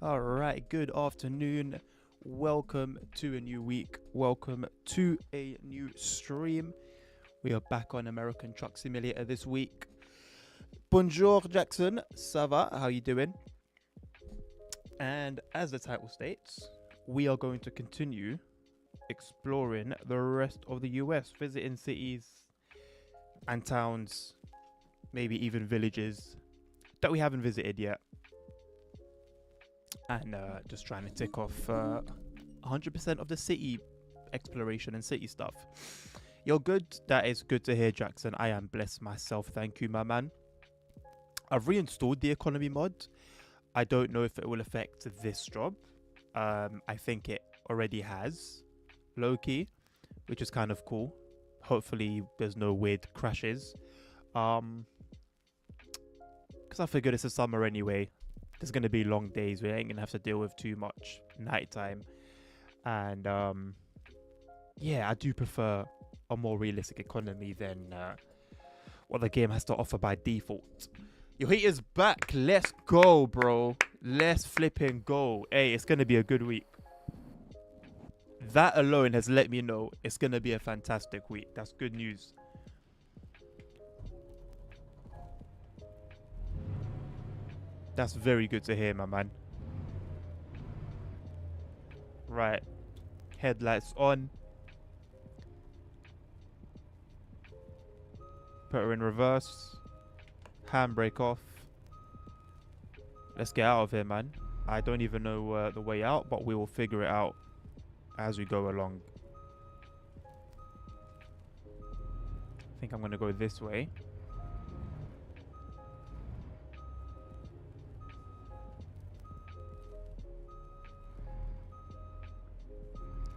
All right, good afternoon. Welcome to a new week. Welcome to a new stream. We are back on American Truck Simulator this week. Bonjour, Jackson. Ça va? How you doing? And as the title states, we are going to continue exploring the rest of the US, visiting cities and towns, maybe even villages that we haven't visited yet. And just trying to tick off 100% of the city exploration and city stuff. You're good. That is good to hear, Jackson. I am blessed myself. Thank you, my man. I've reinstalled the economy mod. I don't know if it will affect this job. I think it already has, low-key, which is kind of cool. Hopefully there's no weird crashes. Because I figured it's a summer anyway. There's going to be long days. We ain't going to have to deal with too much nighttime. And yeah, I do prefer a more realistic economy than what the game has to offer by default. Your heat is back. Let's go, bro. Let's flipping go. Hey, it's going to be a good week. That alone has let me know it's going to be a fantastic week. That's good news. That's very good to hear, my man. Right. Headlights on. Put her in reverse. Handbrake off. Let's get out of here, man. I don't even know the way out, but we will figure it out as we go along. I think I'm going to go this way.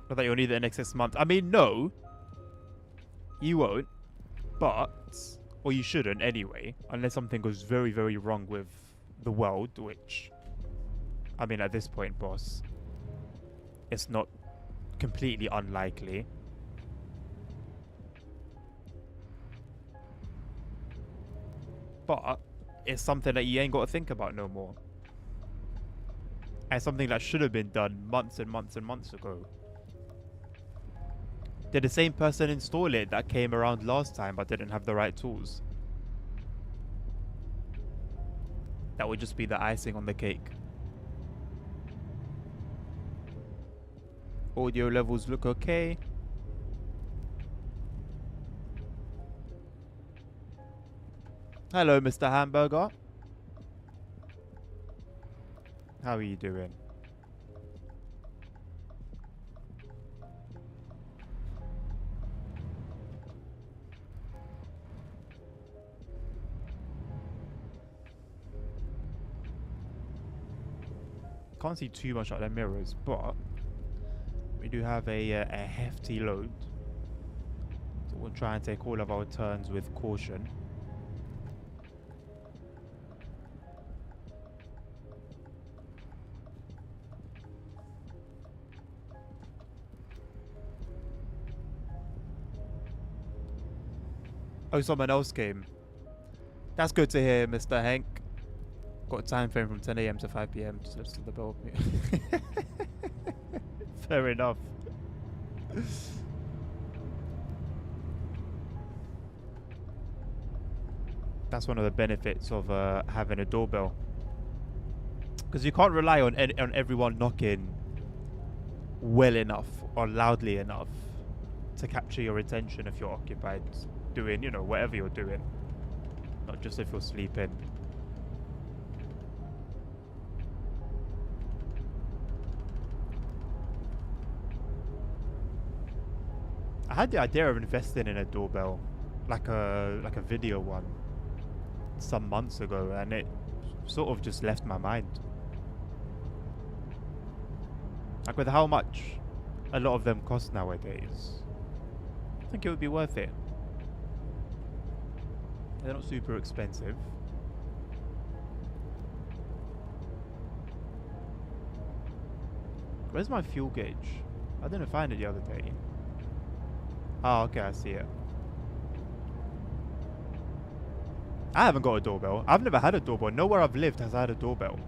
Not that you'll need it next 6 months. I mean, no. You won't. But, or you shouldn't anyway. Unless something goes very, very wrong with the world. Which, I mean, at this point, boss, it's not completely unlikely. But, it's something that you ain't got to think about no more. And something that should have been done months and months and months ago. Did the same person install it that came around last time but didn't have the right tools? That would just be the icing on the cake. Audio levels look okay. Hello, Mr. Hamburger. How are you doing? Can't see too much out of the mirrors, but we do have a hefty load, so we'll try and take all of our turns with caution. Oh, someone else came. That's good to hear, Mr. Hank. Got a time frame from 10 AM to 5 PM to listen to the bell. Fair enough. That's one of the benefits of having a doorbell. Because you can't rely on everyone knocking well enough or loudly enough to capture your attention if you're occupied doing, you know, whatever you're doing. Not just if you're sleeping. I had the idea of investing in a doorbell, like a video one, some months ago, and it sort of just left my mind. Like with how much a lot of them cost nowadays, I think it would be worth it. They're not super expensive. Where's my fuel gauge? I didn't find it the other day. Oh, okay, I see it. I haven't got a doorbell. I've never had a doorbell. Nowhere I've lived has had a doorbell.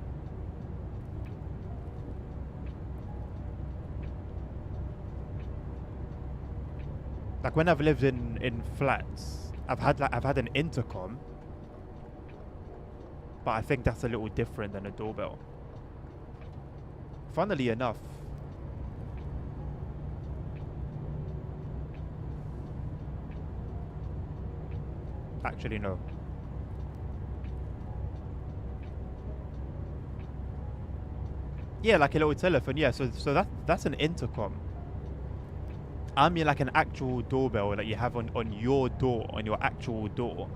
Like when I've lived in flats, I've had an intercom, but I think that's a little different than a doorbell. Funnily enough, actually no. Yeah, like a little telephone. Yeah, so that's an intercom. I mean, like an actual doorbell that you have on your door, on your actual door,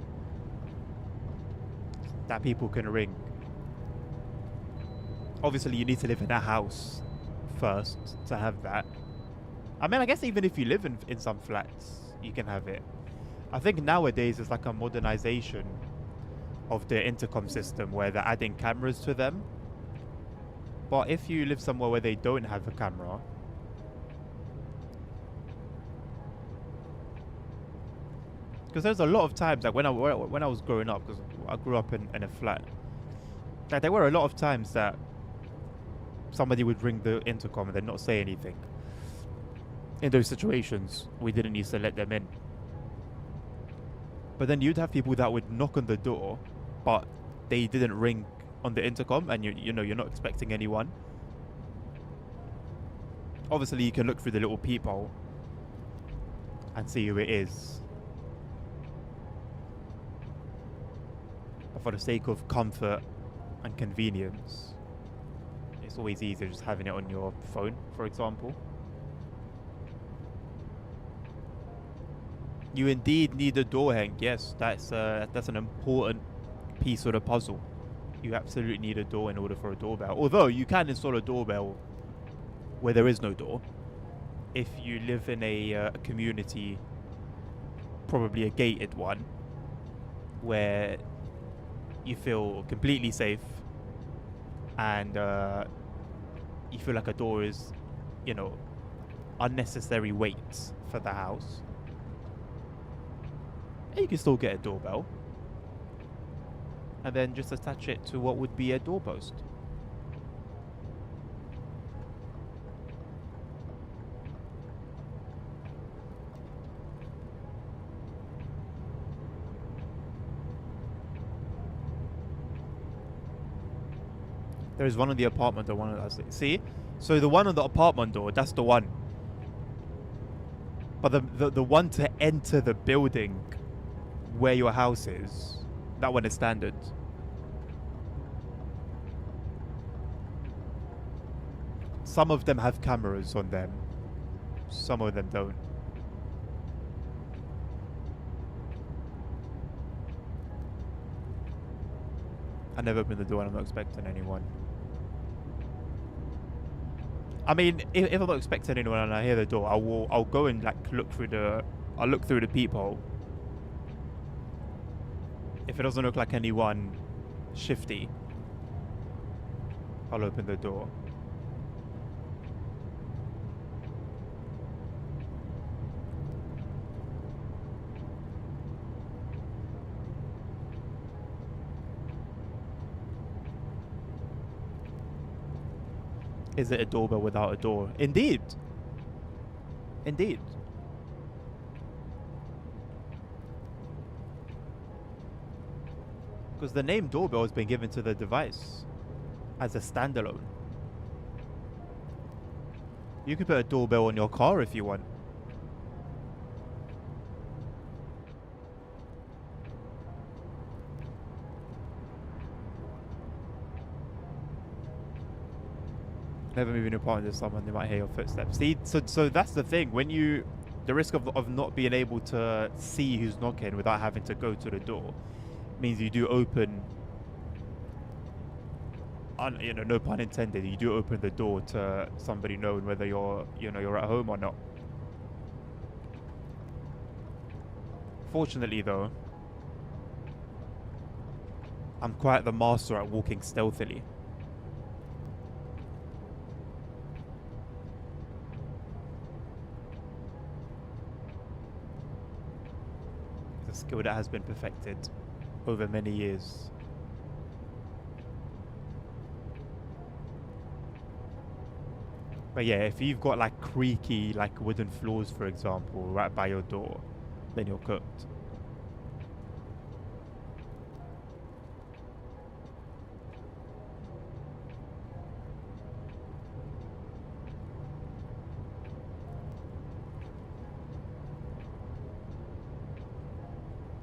that people can ring. Obviously, you need to live in a house first to have that. I mean, I guess even if you live in some flats, you can have it. I think nowadays it's like a modernization of the intercom system where they're adding cameras to them. But if you live somewhere where they don't have a camera, because there's a lot of times, like when I was growing up, because I grew up in a flat, like there were a lot of times that somebody would ring the intercom and then not say anything. In those situations, we didn't used to let them in. But then you'd have people that would knock on the door, but they didn't ring on the intercom, and you know you're not expecting anyone. Obviously, you can look through the little peephole and see who it is. But for the sake of comfort and convenience, it's always easier just having it on your phone, for example. You indeed need a door hang. Yes, that's an important piece of the puzzle. You absolutely need a door in order for a doorbell. Although you can install a doorbell where there is no door, if you live in a community, probably a gated one, where you feel completely safe and you feel like a door is, you know, unnecessary weight for the house. And you can still get a doorbell and then just attach it to what would be a doorpost. There's one on the apartment door, one on the... See? So the one on the apartment door, that's the one. But the one to enter the building where your house is, that one is standard. Some of them have cameras on them. Some of them don't. I never open the door and I'm not expecting anyone. I mean, if I'm not expecting anyone and I hear the door, I'll go and like look through the peephole. If it doesn't look like anyone shifty, I'll open the door. Is it a doorbell without a door? Indeed. Indeed. Because the name doorbell has been given to the device as a standalone. You could put a doorbell on your car if you want. Never move in your apartment with someone, they might hear your footsteps. See, so that's the thing. When you, the risk of not being able to see who's knocking without having to go to the door, means you do open, you know, no pun intended, you do open the door to somebody knowing whether you're at home or not. Fortunately though, I'm quite the master at walking stealthily. It's a skill that has been perfected over many years. But yeah, if you've got like creaky, like wooden floors, for example, right by your door, then you're cooked.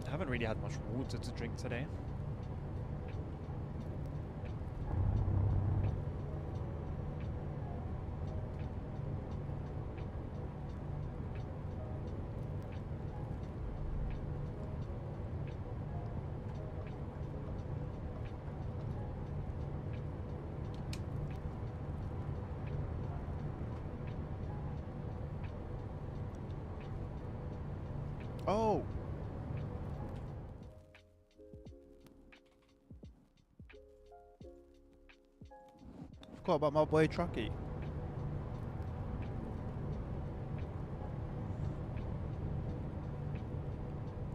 I haven't really had much water to drink today. Oh, forgot about my boy Trucky.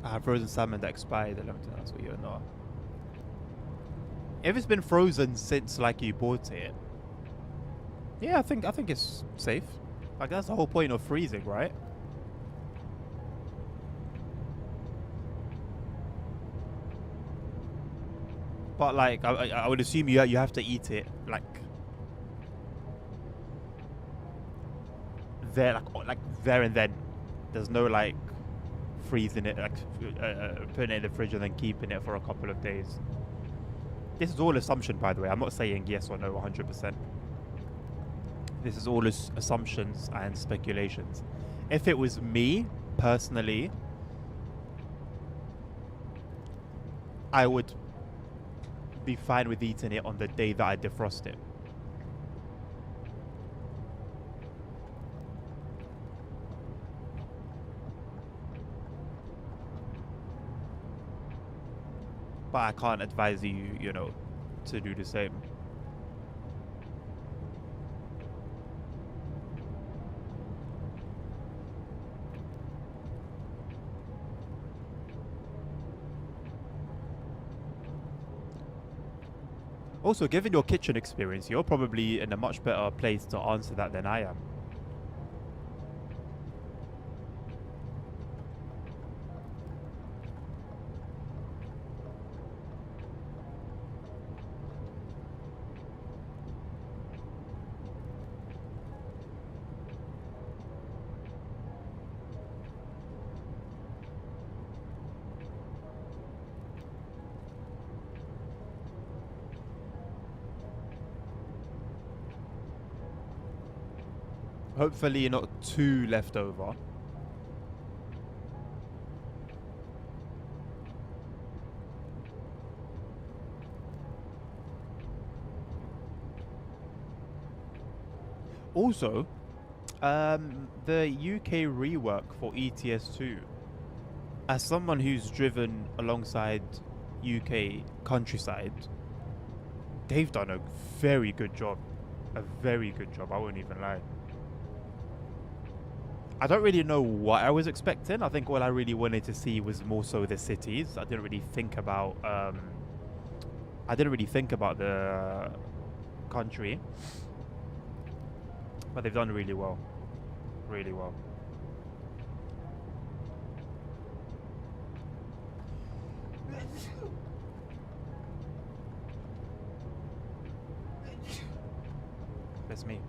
I have frozen salmon that expired. I don't know that's what you know. If it's been frozen since like you bought it, yeah, I think it's safe. Like that's the whole point of freezing, right? But like I would assume you have to eat it like there like there and then. There's no like freezing it, like putting it in the fridge and then keeping it for a couple of days. This is all assumption, by the way. I'm not saying yes or no 100%. This is all assumptions and speculations. If it was me, personally, I would be fine with eating it on the day that I defrost it. But I can't advise you, you know, to do the same. Also, given your kitchen experience, you're probably in a much better place to answer that than I am. Hopefully not too left over. Also, the UK rework for ETS2. As someone who's driven alongside UK countryside, they've done a very good job. A very good job, I won't even lie. I don't really know what I was expecting. I think all I really wanted to see was more so the cities. I didn't really think about the country. But they've done really well. Really well. That's me.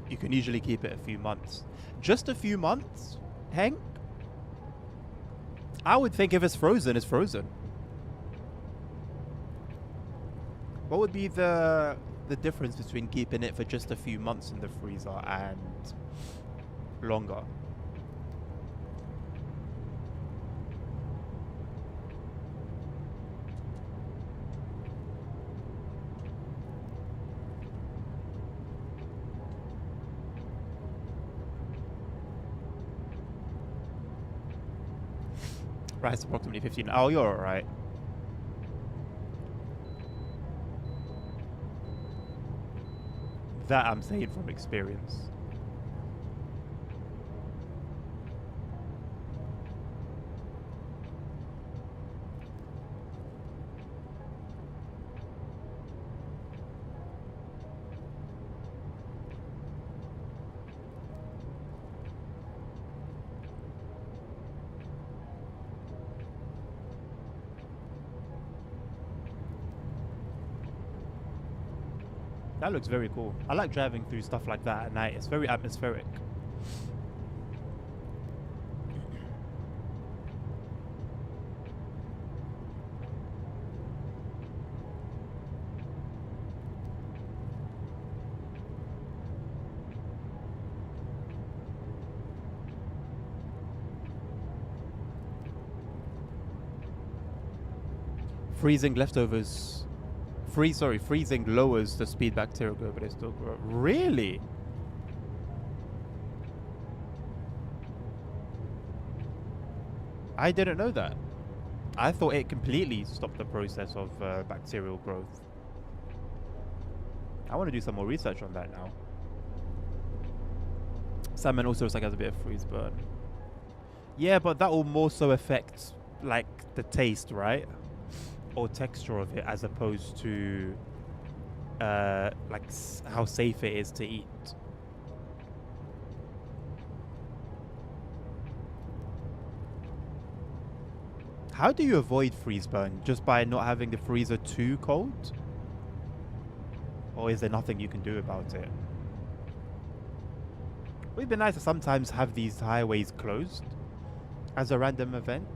You can usually keep it a few months. Just a few months, Hank? I would think if it's frozen, it's frozen. What would be the difference between keeping it for just a few months in the freezer and longer? Right, it's approximately 15. Oh, you're alright. That I'm saying from experience. That looks very cool. I like driving through stuff like that at night. It's very atmospheric. Freezing leftovers. Freezing lowers the speed bacteria grow, but they still grow. Really? I didn't know that. I thought it completely stopped the process of bacterial growth. I want to do some more research on that now. Salmon also looks like it has a bit of freeze burn. Yeah, but that will more so affect like the taste, right? Or texture of it, as opposed to like how safe it is to eat. How do you avoid freeze burn? Just by not having the freezer too cold? Or is there nothing you can do about it? It would be nice to sometimes have these highways closed as a random event.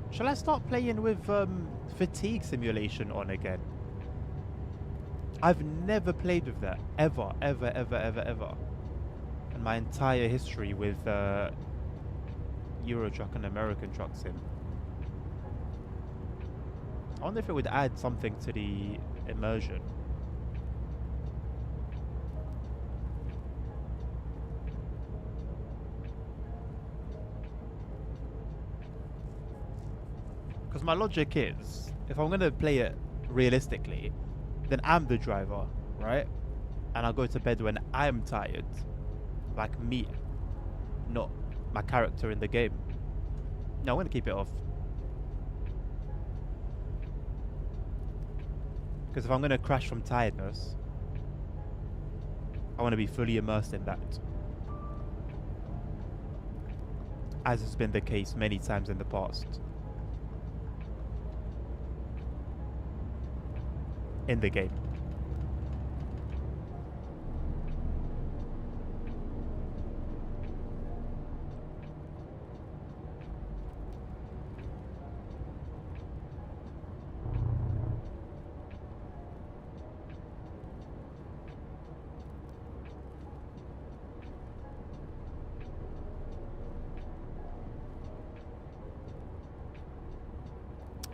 Shall I start playing with fatigue simulation on again? I've never played with that. Ever. In my entire history with Euro Truck and American Truck Sim. I wonder if it would add something to the immersion. Because my logic is, if I'm going to play it realistically, then I'm the driver, right? And I'll go to bed when I'm tired. Like me. Not my character in the game. No, I'm going to keep it off. Because if I'm going to crash from tiredness, I want to be fully immersed in that. As has been the case many times in the past. In the game.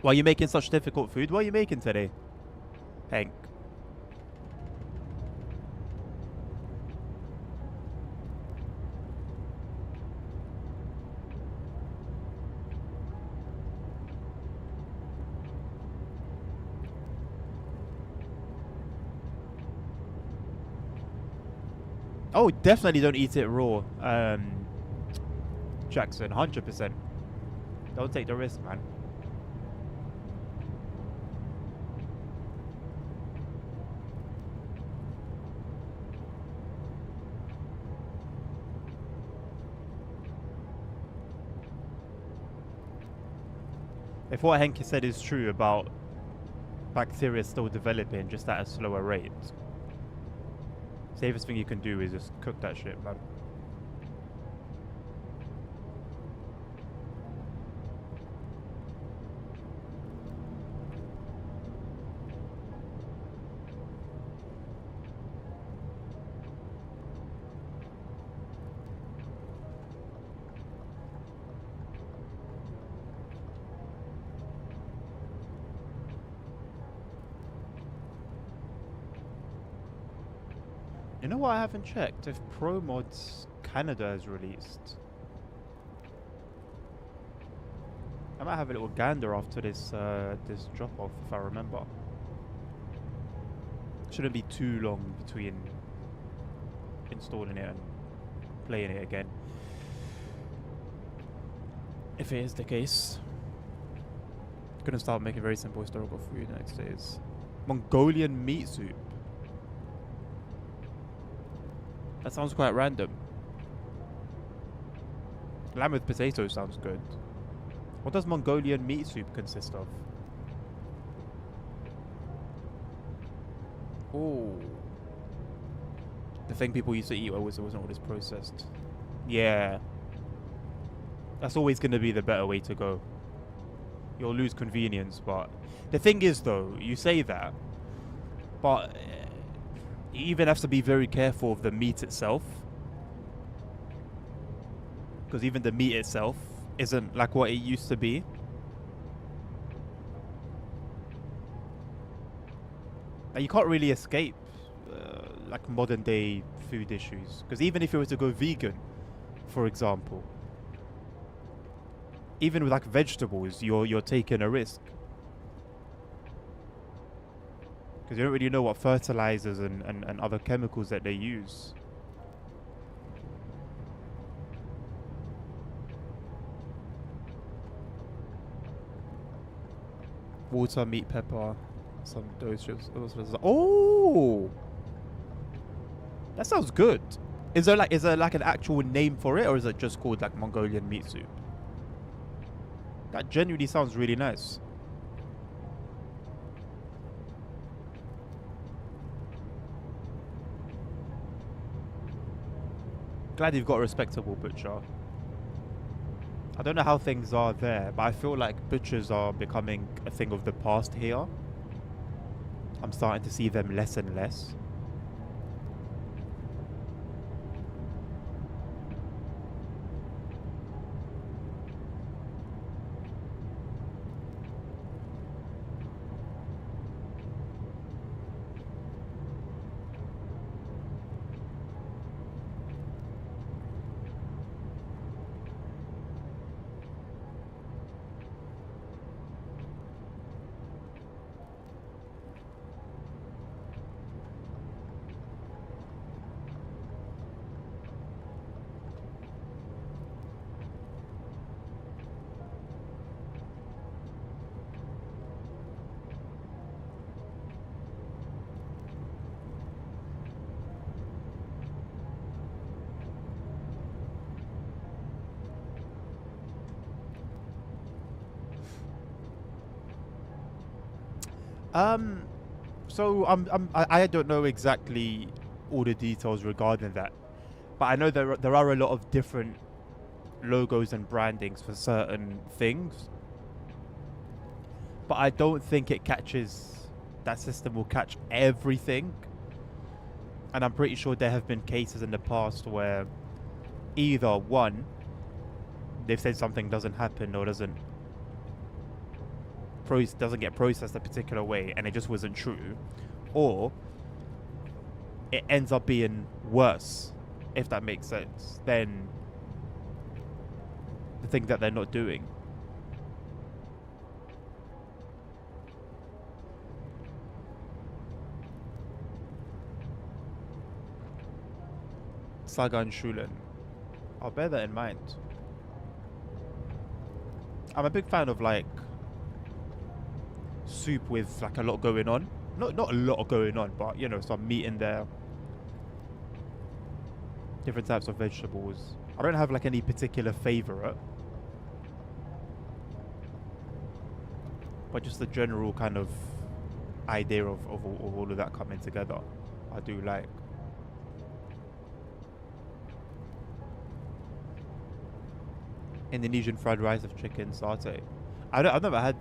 Why are you making such difficult food? What are you making today, Hank? Oh, definitely don't eat it raw, Jackson, 100%. Don't take the risk, man. If what Henke said is true about bacteria still developing just at a slower rate, safest thing you can do is just cook that shit, man. You know what I haven't checked? If Pro Mods Canada is released. I might have a little gander after this this drop off if I remember. Shouldn't be too long between installing it and playing it again. If it is the case. Gonna start making very simple historical food next days. Mongolian meat soup. That sounds quite random. Lamb with potato sounds good. What does Mongolian meat soup consist of? Oh. The thing people used to eat wasn't always processed. Yeah. That's always going to be the better way to go. You'll lose convenience, but... The thing is, though, you say that, but you even have to be very careful of the meat itself. Because even the meat itself isn't like what it used to be. And you can't really escape like modern day food issues. Because even if you were to go vegan, for example, even with like vegetables, you're taking a risk. Because you don't really know what fertilizers and other chemicals that they use. Water, meat, pepper, some dosage. Oh, that sounds good. Is there like an actual name for it, or is it just called like Mongolian meat soup? That genuinely sounds really nice. Glad you've got a respectable butcher. I don't know how things are there, but I feel like butchers are becoming a thing of the past here. I'm starting to see them less and less. So I don't know exactly all the details regarding that, but I know there are a lot of different logos and brandings for certain things, but I don't think that system will catch everything. And I'm pretty sure there have been cases in the past where either one, they've said something doesn't happen or doesn't get processed a particular way and it just wasn't true, or it ends up being worse, if that makes sense, than the thing that they're not doing. Sagan Shulen. I'll bear that in mind. I'm a big fan of like soup with like a lot going on. Not a lot going on, but you know, some meat in there. Different types of vegetables. I don't have like any particular favorite, but just the general kind of idea of all of that coming together, I do like. Indonesian fried rice with chicken satay. I've never had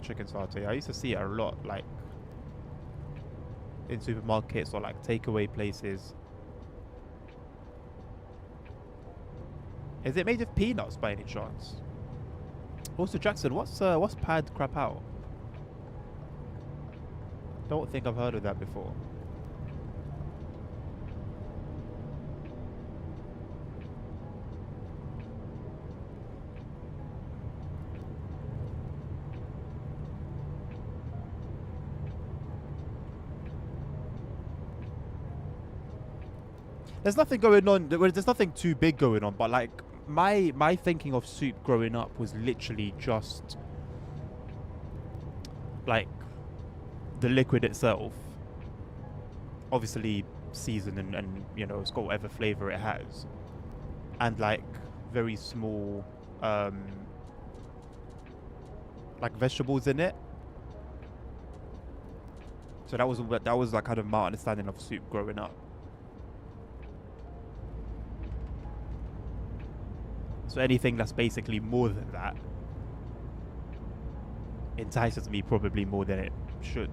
chicken satay. I used to see it a lot, like in supermarkets or like takeaway places. Is it made of peanuts by any chance? Also, Jackson, what's pad krapao? Don't think I've heard of that before. There's nothing going on. There's nothing too big going on, but like my thinking of soup growing up was literally just like the liquid itself, obviously seasoned and you know it's got whatever flavor it has, and like very small like vegetables in it. So that was like kind of my understanding of soup growing up. So anything that's basically more than that entices me probably more than it should.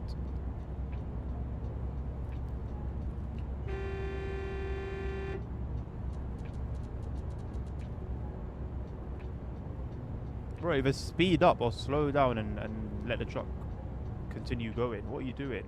Bro, either speed up or slow down and let the truck continue going. What are you doing?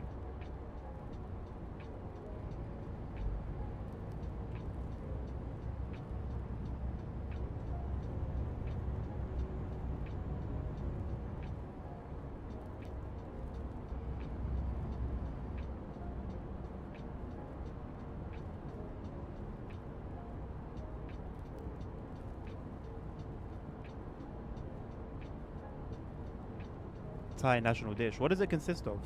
Thai national dish. What does it consist of?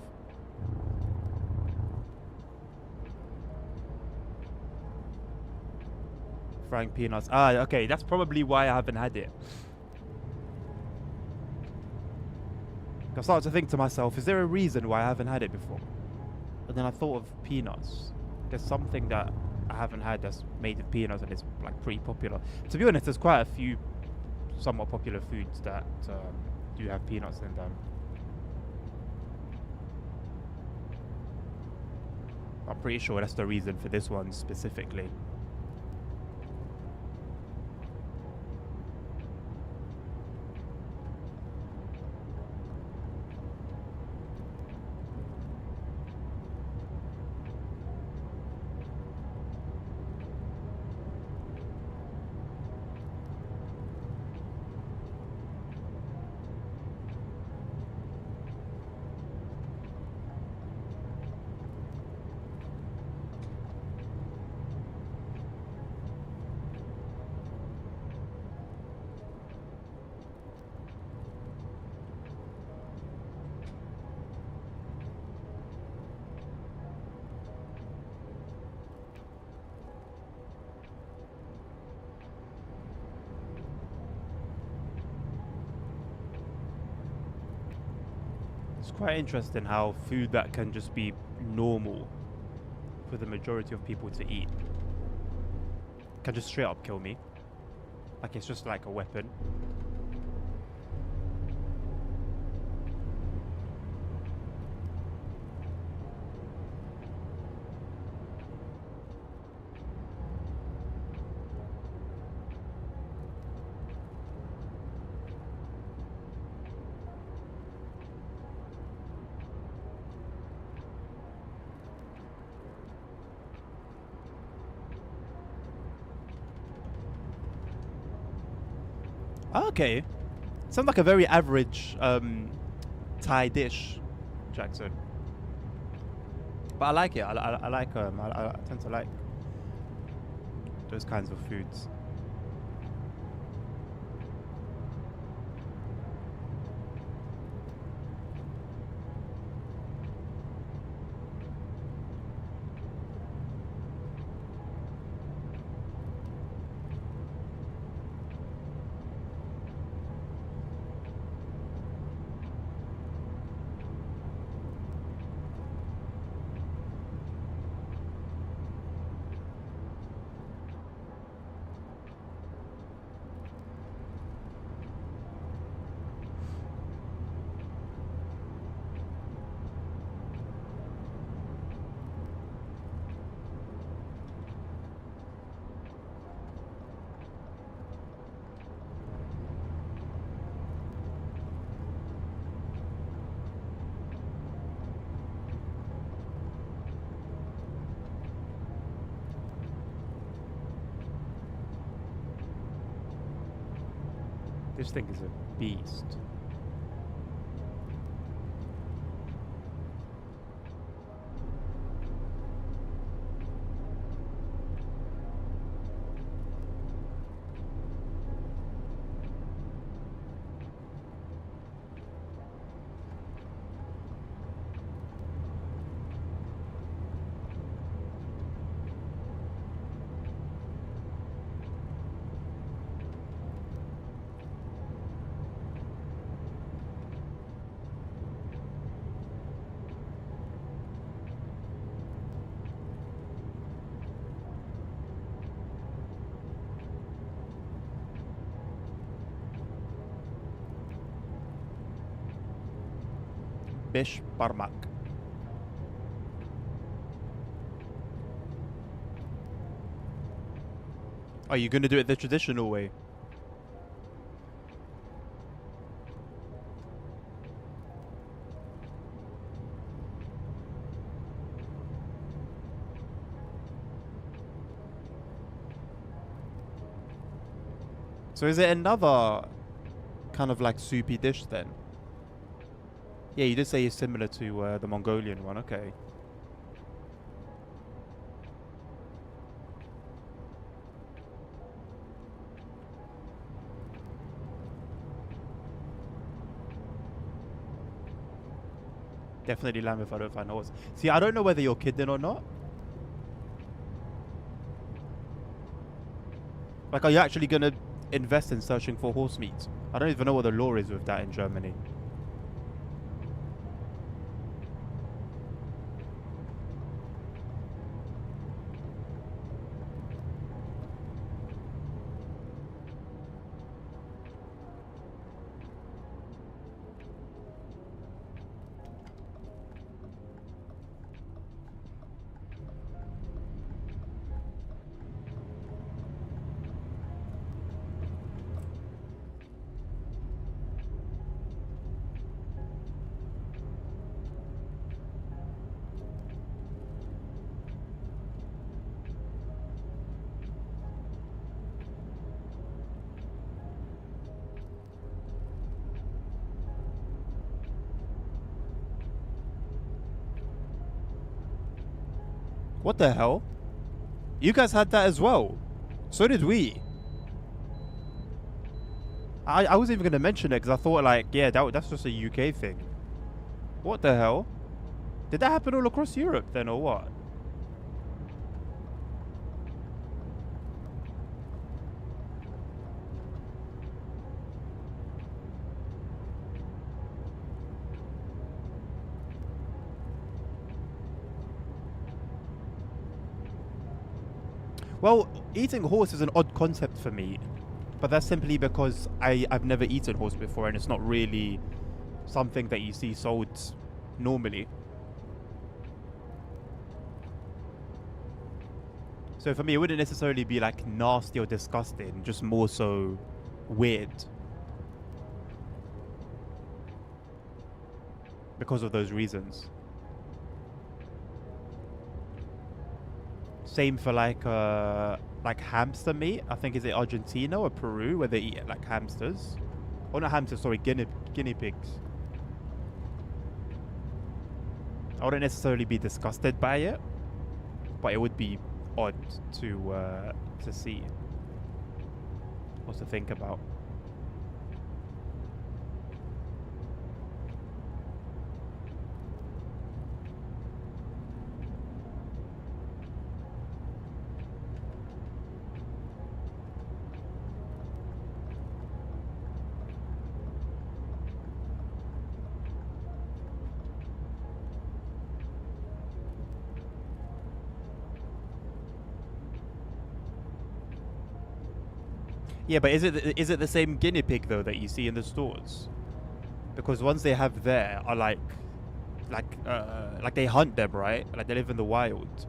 Frying peanuts. Ah, okay. That's probably why I haven't had it. I started to think to myself, is there a reason why I haven't had it before? And then I thought of peanuts. There's something that I haven't had that's made of peanuts and it's like pretty popular. To be honest, there's quite a few somewhat popular foods that do have peanuts in them. I'm pretty sure that's the reason for this one specifically. It's quite interesting how food that can just be normal for the majority of people to eat can just straight up kill me. Like it's just like a weapon. Okay. Sounds like a very average Thai dish, Jackson. But I like it. I like I tend to like those kinds of foods. This thing is a beast. Bish Barmak. Are you going to do it the traditional way? So is it another kind of like soupy dish then? Yeah, you did say it's similar to the Mongolian one. Okay. Definitely lamb if I don't find horse. See, I don't know whether you're kidding or not. Like, are you actually going to invest in searching for horse meat? I don't even know what the law is with that in Germany. What the hell? You guys had that as well. So did we. I wasn't even going to mention it because I thought like, yeah, that's just a UK thing. What the hell? Did that happen all across Europe then or what? Well, eating horse is an odd concept for me. But that's simply because I've never eaten horse before and it's not really something that you see sold normally. So for me, it wouldn't necessarily be like nasty or disgusting, just more so weird. Because of those reasons. Same for like hamster meat. I think is it Argentina or Peru where they eat like hamsters. Oh, not hamsters, sorry, guinea pigs. I wouldn't necessarily be disgusted by it, but it would be odd to see or to think about. Yeah, but is it the same guinea pig though that you see in the stores? Because ones they have there are like they hunt them, right? Like they live in the wild.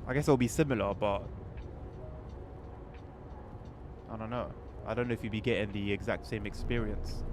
I guess it'll be similar, but I don't know. I don't know if you'd be getting the exact same experience.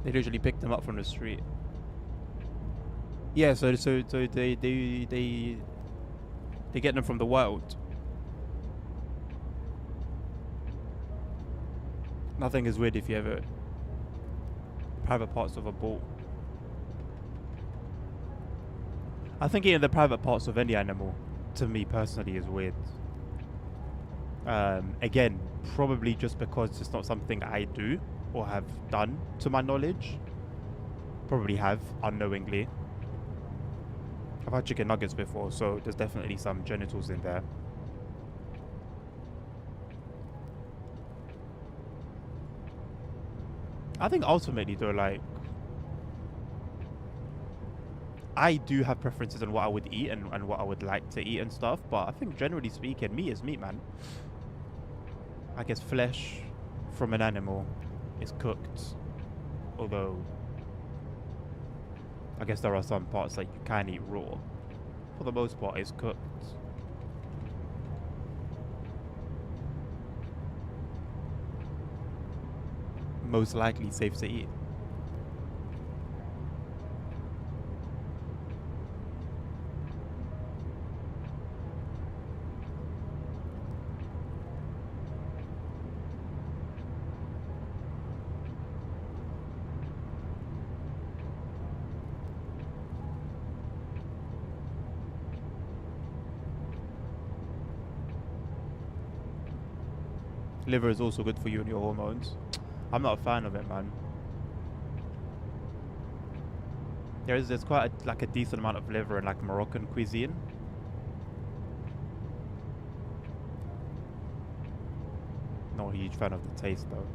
They literally pick them up from the street. Yeah, so they get them from the wild. Nothing is weird if you ever private parts of a bull. I think eating the private parts of any animal, to me personally, is weird. Again, probably just because it's not something I do or have done to my knowledge. Probably have unknowingly. I've had chicken nuggets before, so there's definitely some genitals in there. I think ultimately though, like, I do have preferences on what I would eat and what I would like to eat and stuff, but I think generally speaking, meat is meat, man. I guess flesh from an animal is cooked, although I guess there are some parts that you can eat raw. For the most part, it's cooked. Most likely safe to eat. Liver is also good for you and your hormones. I'm not a fan of it, man. There's quite a decent amount of liver in like Moroccan cuisine. Not a huge fan of the taste though.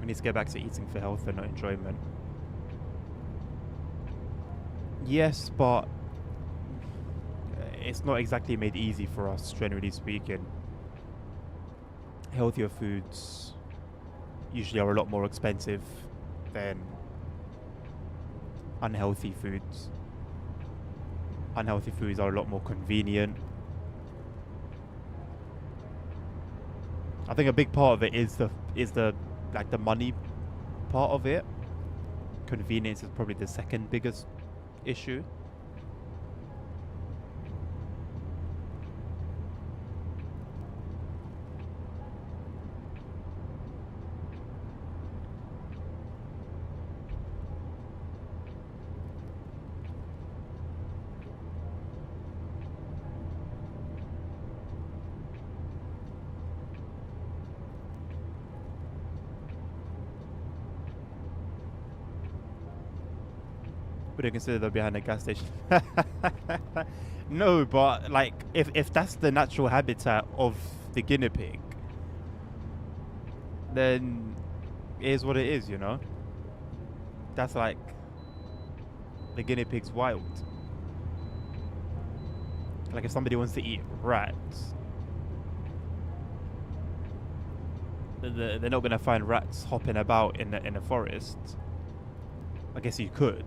We need to get back to eating for health and not enjoyment. Yes, but it's not exactly made easy for us, generally speaking. Healthier foods usually are a lot more expensive than unhealthy foods. Unhealthy foods are a lot more convenient. I think a big part of it is the like the money part of it. Convenience is probably the second biggest issue. Would you consider they're behind a gas station? No, but like if that's the natural habitat of the guinea pig, then it is what it is, you know? That's like the guinea pig's wild. Like if somebody wants to eat rats, they're not gonna find rats hopping about in a forest. I guess you could,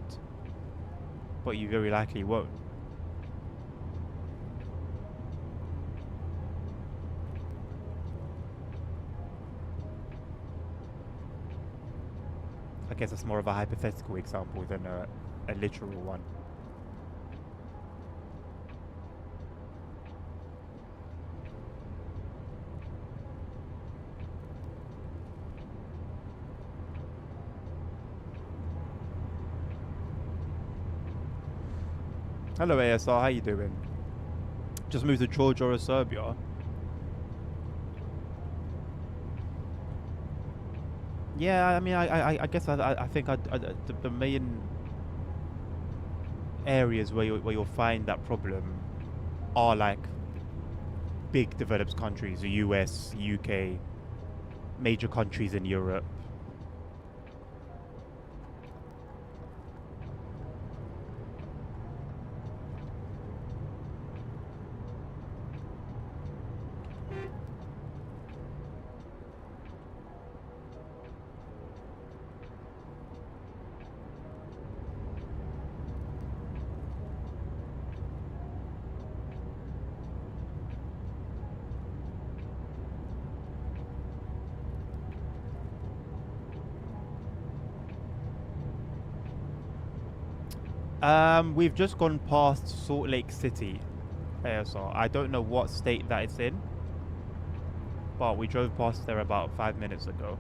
but you very likely won't. I guess that's more of a hypothetical example than a literal one. Hello ASR, how you doing? Just moved to Georgia or Serbia. Yeah, I mean, I guess I think the main areas where you'll find that problem are like big developed countries, the US, UK, major countries in Europe. We've just gone past Salt Lake City, ASR. I don't know what state that it's in, but we drove past there about 5 minutes ago.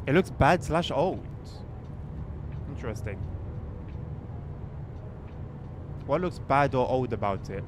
It looks bad slash old. Interesting. What looks bad or old about it?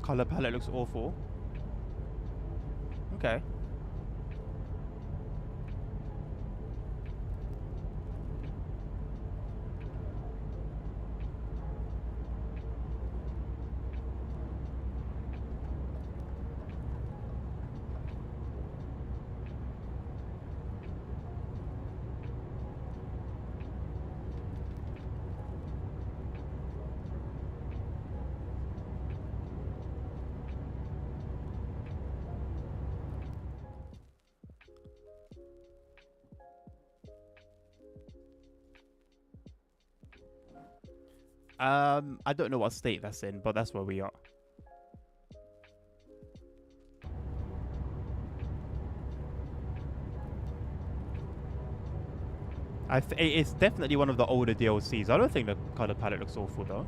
Color palette looks awful. Okay. I don't know what state that's in, but that's where we are. It's definitely one of the older DLCs. I don't think the color palette looks awful though.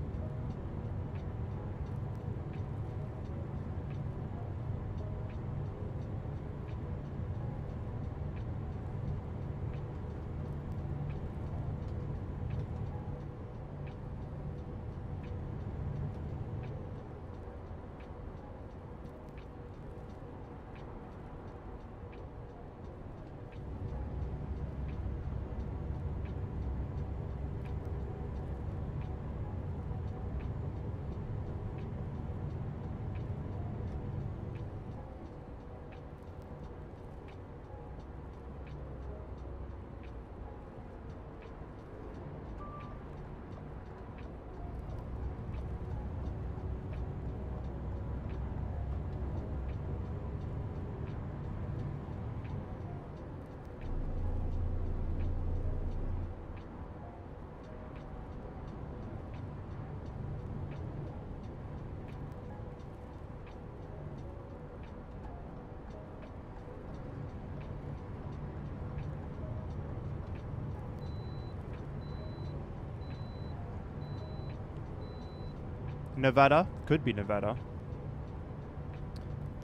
Nevada? Could be Nevada.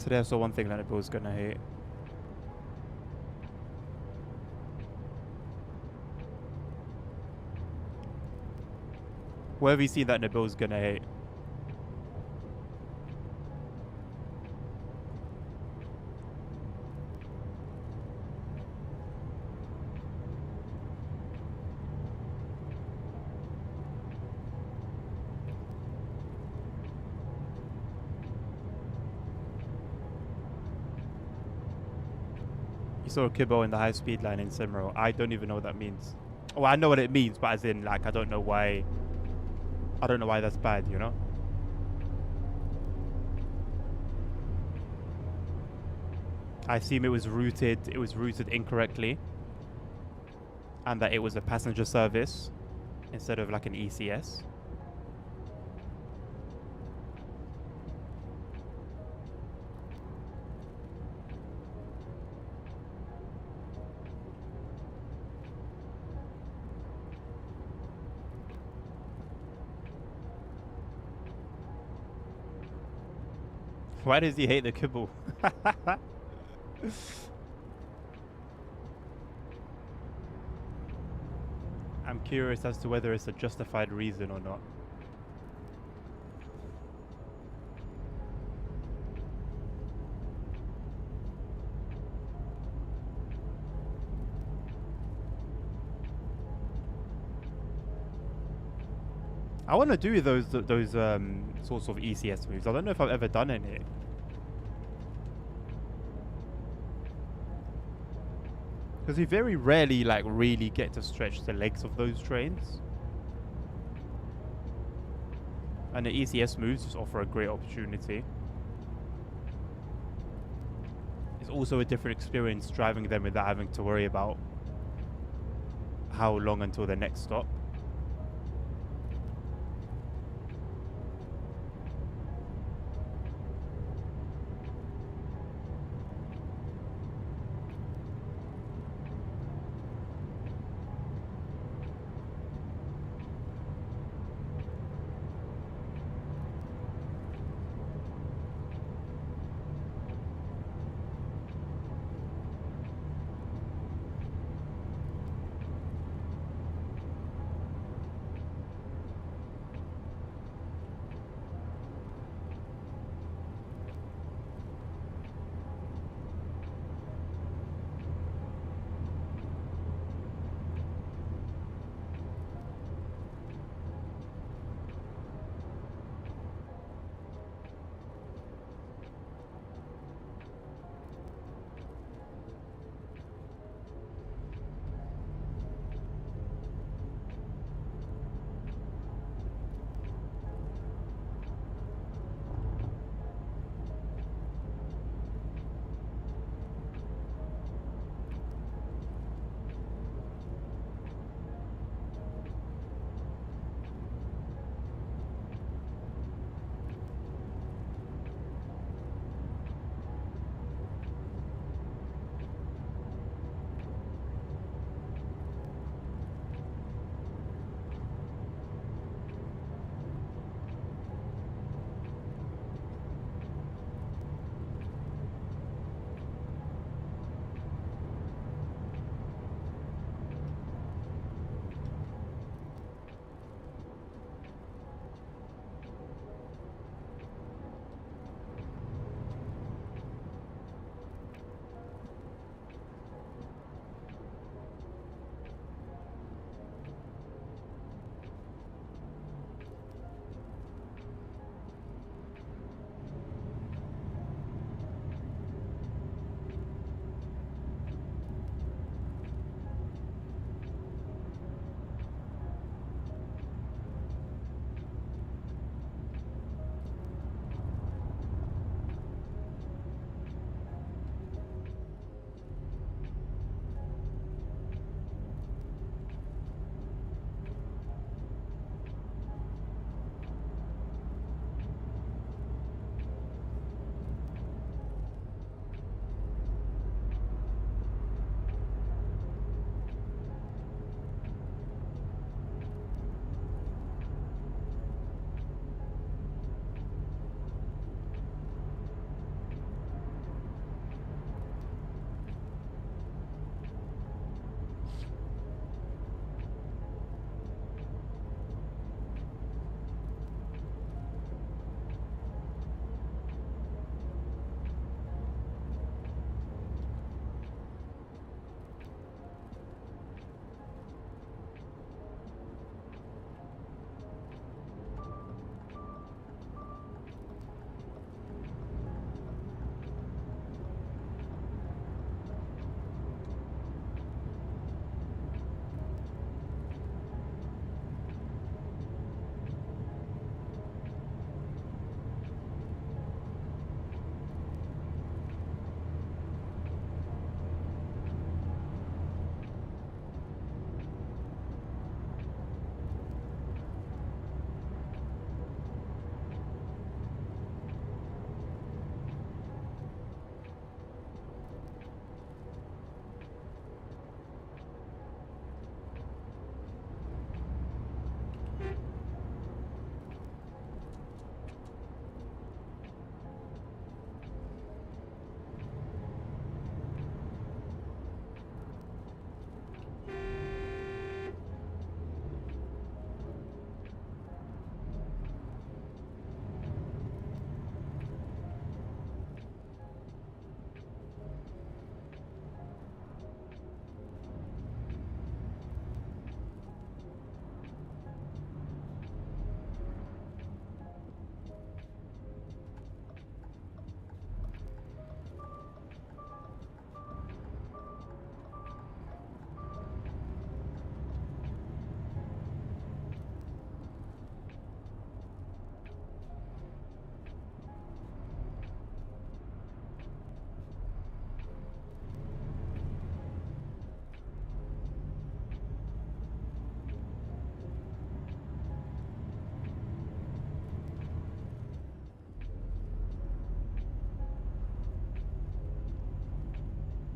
Today I saw one thing that Bill's gonna hate. Where have you seen that Nabil's gonna hate? You saw a Kibbo in the high speed line in Simro. I don't even know what that means. Well, I know what it means, but as in, like, I don't know why. I don't know why that's bad, you know? I assume it was routed incorrectly. And that it was a passenger service instead of like an ECS. Why does he hate the kibble? I'm curious as to whether it's a justified reason or not. I want to do those sorts of ECS moves. I don't know if I've ever done any. Because you very rarely like really get to stretch the legs of those trains. And the ECS moves just offer a great opportunity. It's also a different experience driving them without having to worry about how long until the next stop.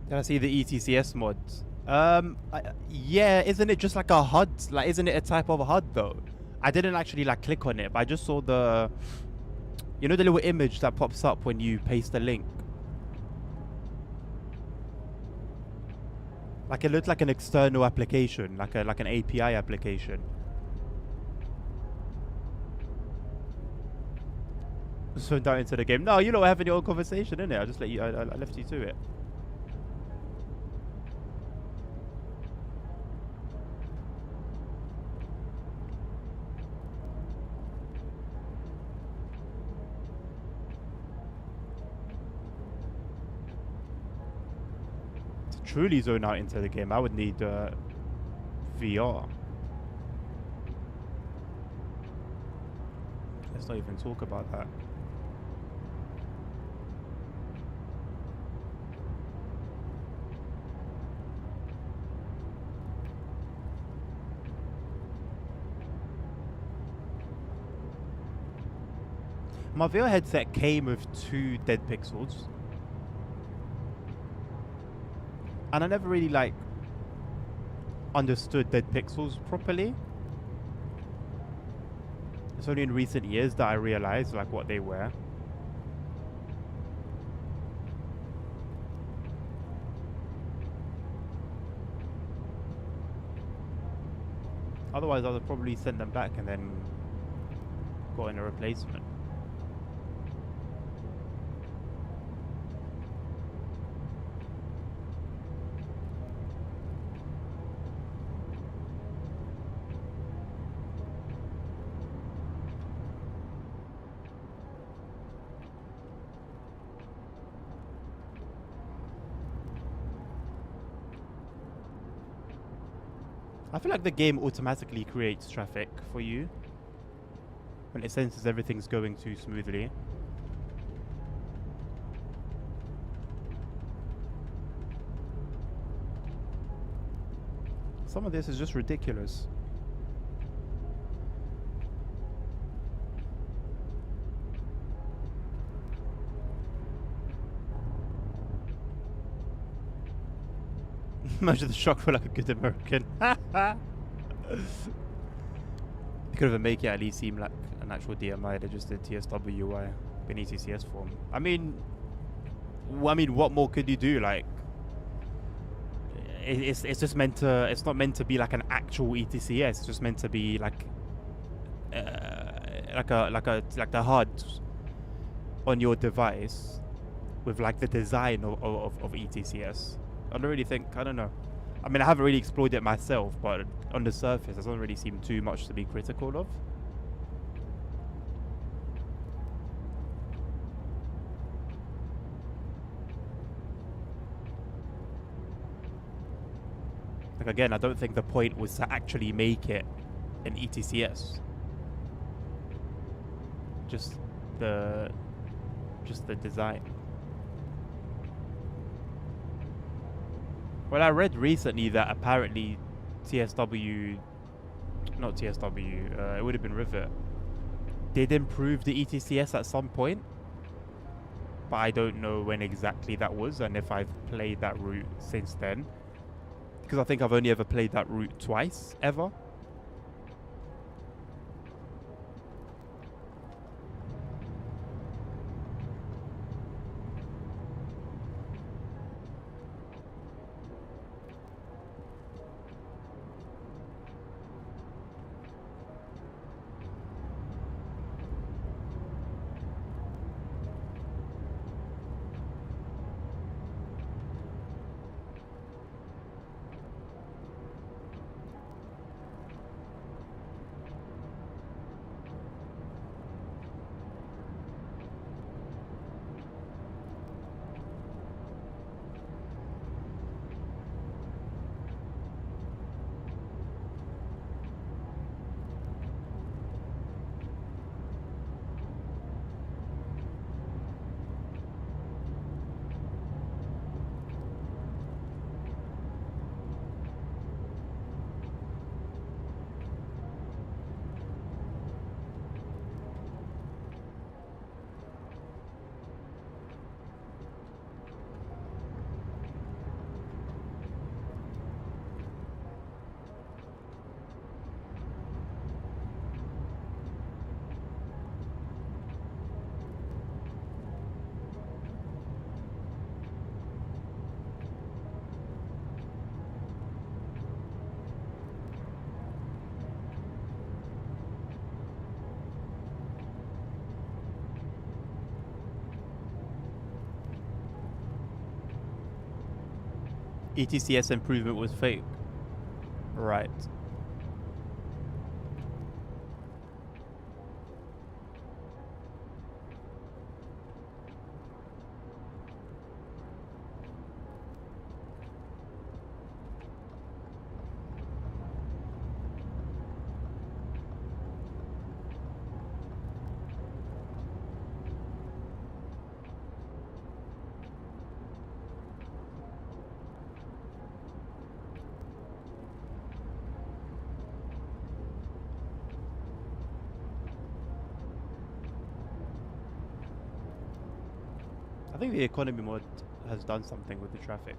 Did I see the ETCS mods? Yeah, isn't it just like a HUD? Like, isn't it a type of a HUD though? I didn't actually like click on it, but I just saw the, you know, the little image that pops up when you paste the link. Like it looked like an external application, like an API application. So down into the game. No, you know, having your own conversation, innit? I just let you. I left you to it. To truly zone out into the game, I would need VR. Let's not even talk about that. My VR headset came with 2 dead pixels. And I never really like understood dead pixels properly. It's only in recent years that I realized like what they were. Otherwise I would probably send them back and then got in a replacement. I feel like the game automatically creates traffic for you when it senses everything's going too smoothly. Some of this is just ridiculous. Imagine the shock for like a good American. They could even make it at least seem like an actual DMI. They just did TSW UI in ETCS form. I mean, what more could you do? Like, it's just meant to. It's not meant to be like an actual ETCS. It's just meant to be like the HUD on your device with like the design of ETCS. I don't really think, I don't know. I mean, I haven't really explored it myself, but on the surface, it doesn't really seem too much to be critical of. Like, again, I don't think the point was to actually make it an ETCS. Just the design. Well, I read recently that apparently TSW, not TSW, it would have been Rivet, did improve the ETCS at some point, but I don't know when exactly that was and if I've played that route since then, because I think I've only ever played that route twice, ever. ETCS improvement was fake. Right. I think the economy mod has done something with the traffic.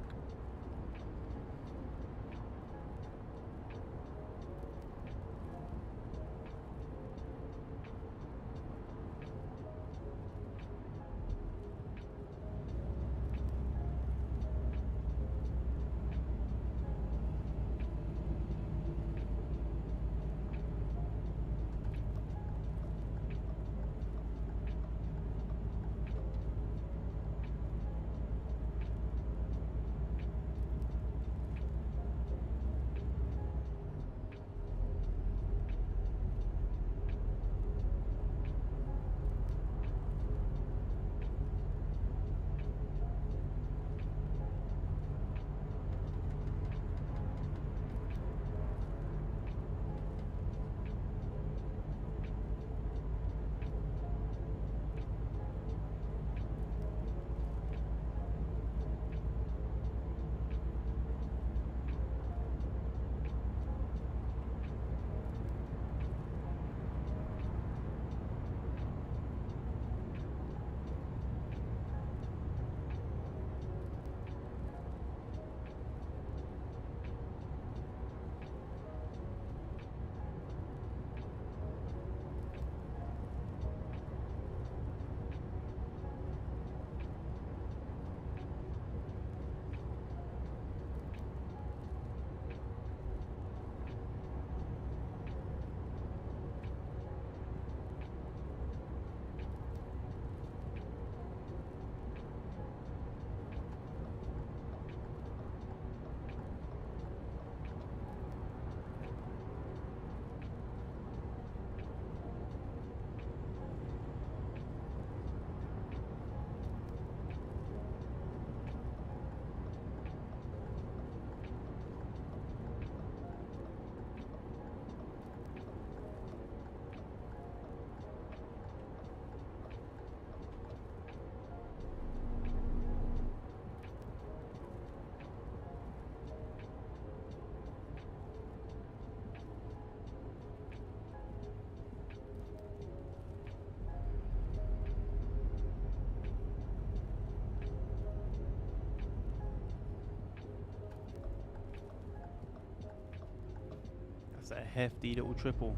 That's a hefty little triple.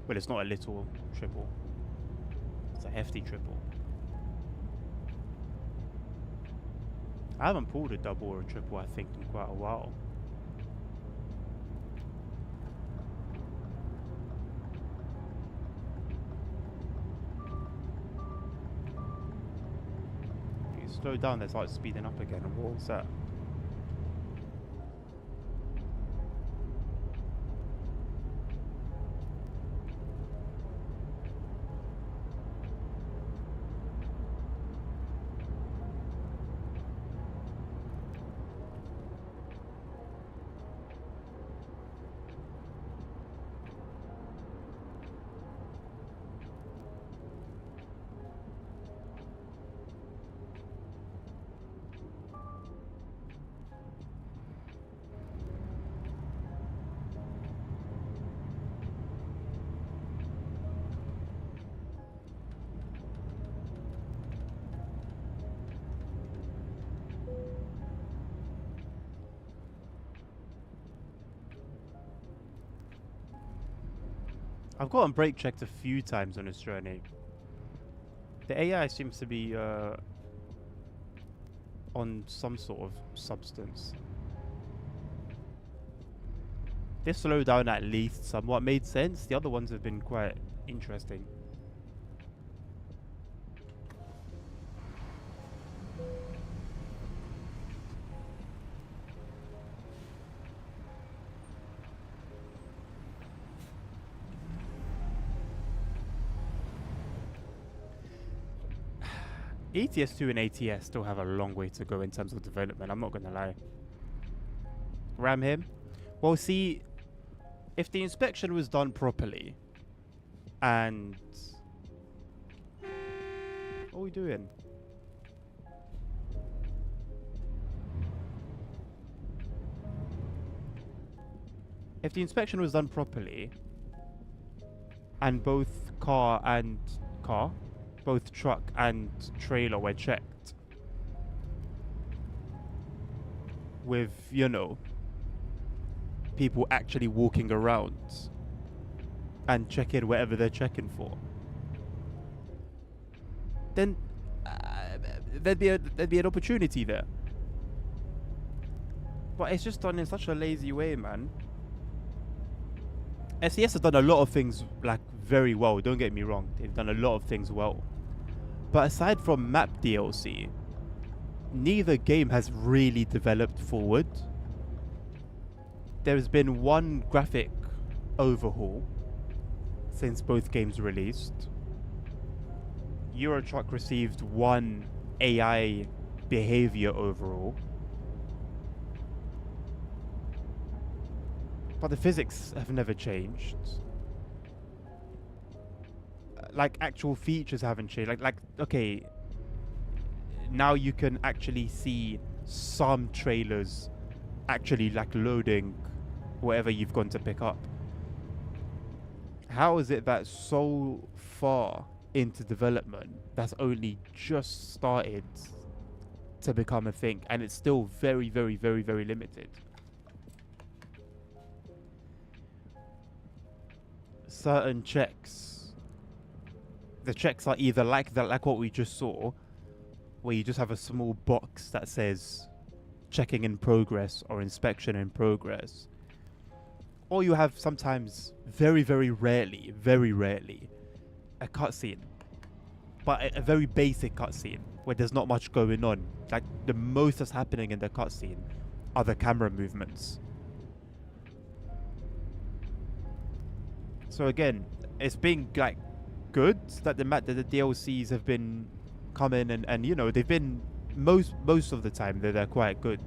Well, it's not a little triple. It's a hefty triple. I haven't pulled a double or a triple, I think, in quite a while. If you slow down, they start speeding up again. And what was that? I've gotten brake checked a few times on this journey. The AI seems to be on some sort of substance. This slowdown at least somewhat made sense. The other ones have been quite interesting. ETS2 and ATS still have a long way to go in terms of development. I'm not going to lie. Ram him? Well, see, if the inspection was done properly and... What are we doing? If the inspection was done properly and both both truck and trailer were checked with, you know, people actually walking around and checking whatever they're checking for, then there'd be an opportunity there. But it's just done in such a lazy way, man. SES has done a lot of things like very well, don't get me wrong. They've done a lot of things well. But aside from map DLC, neither game has really developed forward. There's been one graphic overhaul since both games released. Euro Truck received one AI behavior overhaul. But the physics have never changed. Like, actual features haven't changed. Like, okay, now you can actually see some trailers actually, like, loading whatever you've gone to pick up. How is it that so far into development that's only just started to become a thing, and it's still very, very, very, very limited? Certain checks, the checks are either like that, like what we just saw, where you just have a small box that says checking in progress or inspection in progress, or you have sometimes, very, very rarely, a cutscene, but a very basic cutscene where there's not much going on. Like, the most that's happening in the cutscene are the camera movements. So again, it's been like good that the DLCs have been coming, and you know, they've been most of the time they're quite good.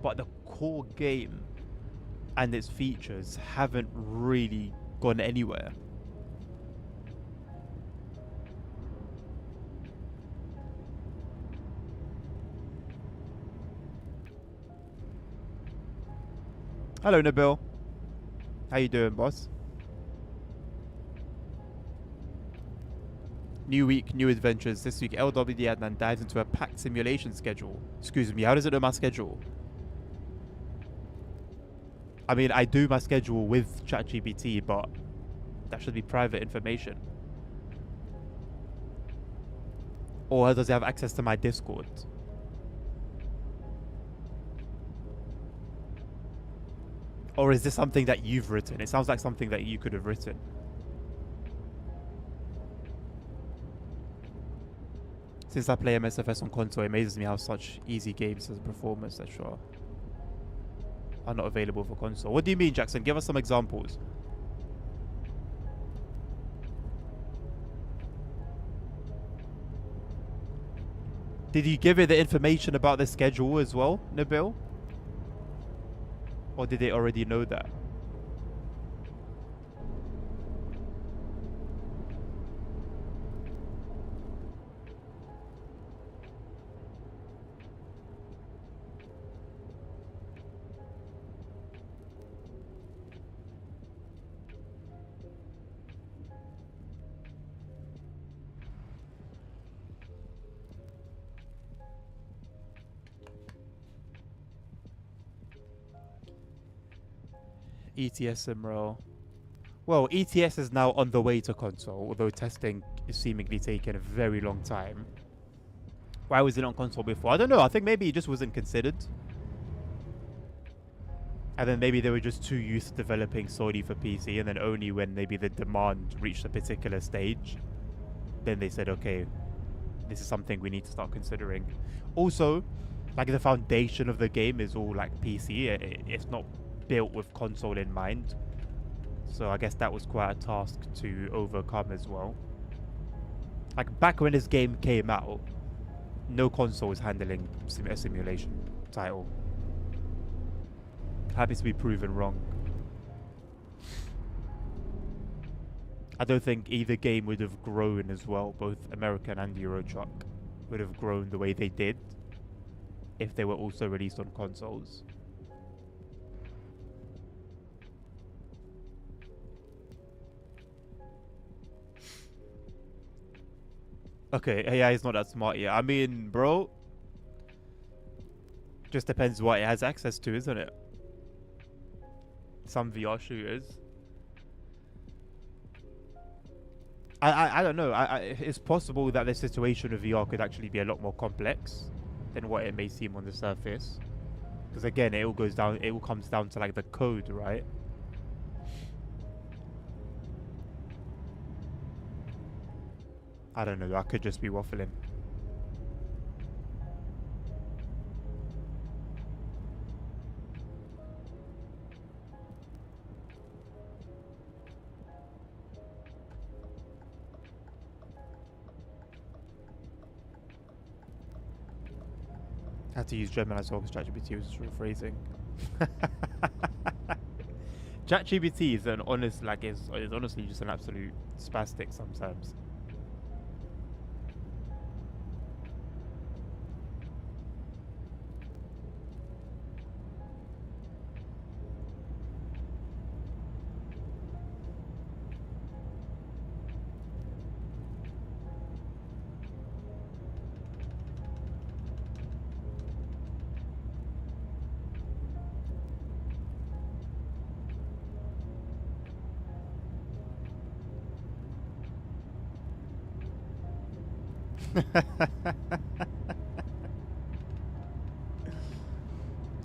But the core game and its features haven't really gone anywhere. Hello, Nabil. How you doing, boss? New week, new adventures. This week, LWD Adnan dives into a packed simulation schedule. Excuse me, how does it know my schedule? I mean, I do my schedule with ChatGPT, but that should be private information. Or does it have access to my Discord? Or is this something that you've written? It sounds like something that you could have written. Since I play MSFS on console, it amazes me how such easy games as performance, etc., are not available for console. What do you mean, Jackson? Give us some examples. Did you give it the information about the schedule as well, Nabil? Or did they already know that? ETS Simro. Well, ETS is now on the way to console, although testing is seemingly taking a very long time. Why was it on console before? I don't know. I think maybe it just wasn't considered. And then maybe they were just too used to developing solely for PC, and then only when maybe the demand reached a particular stage, then they said, okay, this is something we need to start considering. Also, like, the foundation of the game is all like PC. It's not built with console in mind, so I guess that was quite a task to overcome as well. Like back when this game came out, no console was handling a simulation title. Happy to be proven wrong. I don't think either game would have grown as well. Both American and Euro Truck would have grown the way they did if they were also released on consoles. Okay, AI is not that smart yet. I mean, bro, just depends what it has access to, isn't it? Some VR shooters. I don't know. It's possible that the situation of VR could actually be a lot more complex than what it may seem on the surface. Because again, it all comes down to like the code, right? I don't know. I could just be waffling. I had to use Gemini as well because ChatGPT was just rephrasing. ChatGPT is an honest, like, is honestly just an absolute spastic sometimes.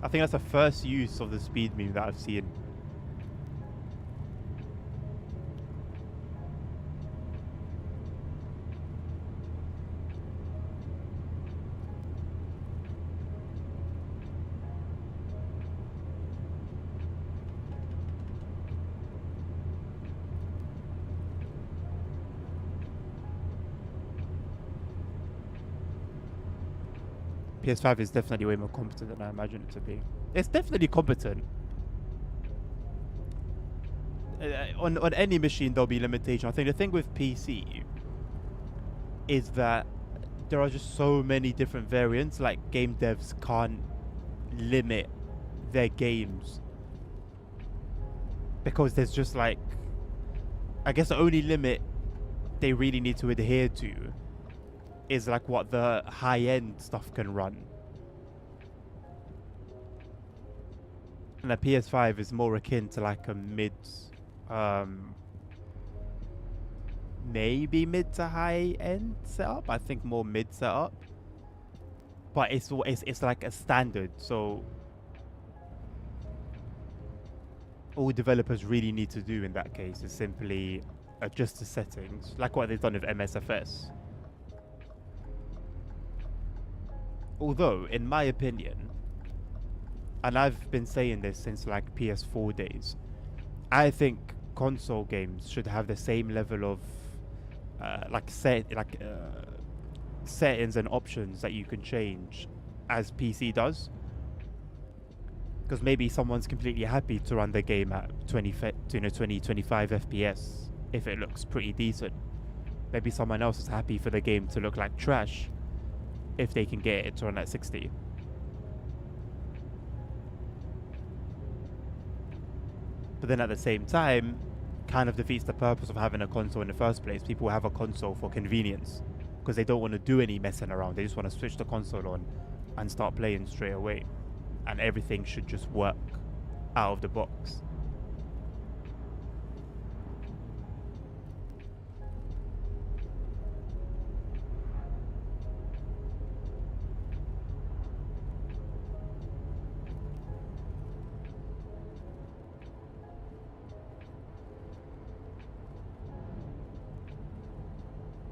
I think that's the first use of the speed meme that I've seen. PS5 is definitely way more competent than I imagine it to be. It's definitely competent. On any machine, there'll be limitation. I think the thing with PC is that there are just so many different variants. Like, game devs can't limit their games because there's just like, I guess the only limit they really need to adhere to is like what the high-end stuff can run. And the PS5 is more akin to like a maybe mid to high-end setup. I think more mid setup. But it's like a standard, so all developers really need to do in that case is simply adjust the settings, like what they've done with MSFS. Although, in my opinion, and I've been saying this since like PS4 days, I think console games should have the same level of settings and options that you can change as PC does. Because maybe someone's completely happy to run the game at 20, 25 FPS if it looks pretty decent. Maybe someone else is happy for the game to look like trash if they can get it to run at 60. But then at the same time, kind of defeats the purpose of having a console in the first place. People have a console for convenience because they don't want to do any messing around. They just want to switch the console on and start playing straight away. And everything should just work out of the box.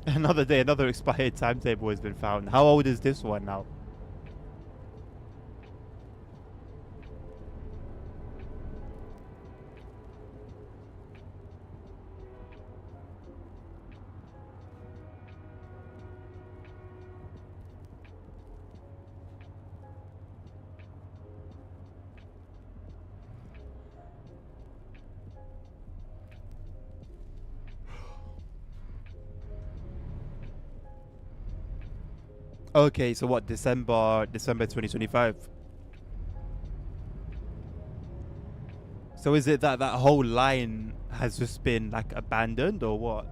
Another day, another expired timetable has been found. How old is this one now? Okay, so what? December 2025. So is it that that whole line has just been like abandoned or what?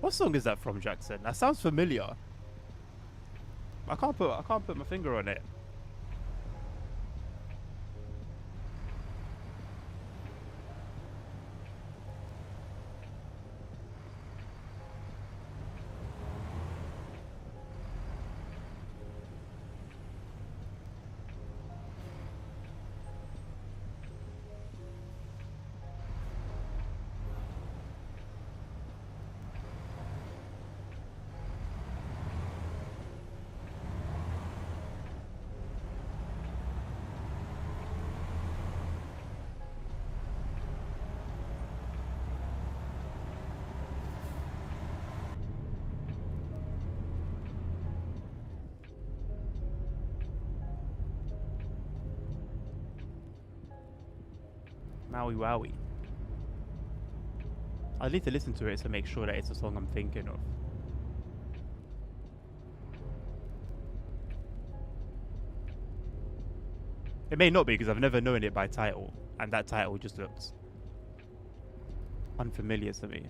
What song is that from, Jackson? That sounds familiar. I can't put my finger on it. Maui Wowie. I need to listen to it to make sure that it's a song I'm thinking of. It may not be because I've never known it by title, and that title just looks unfamiliar to me.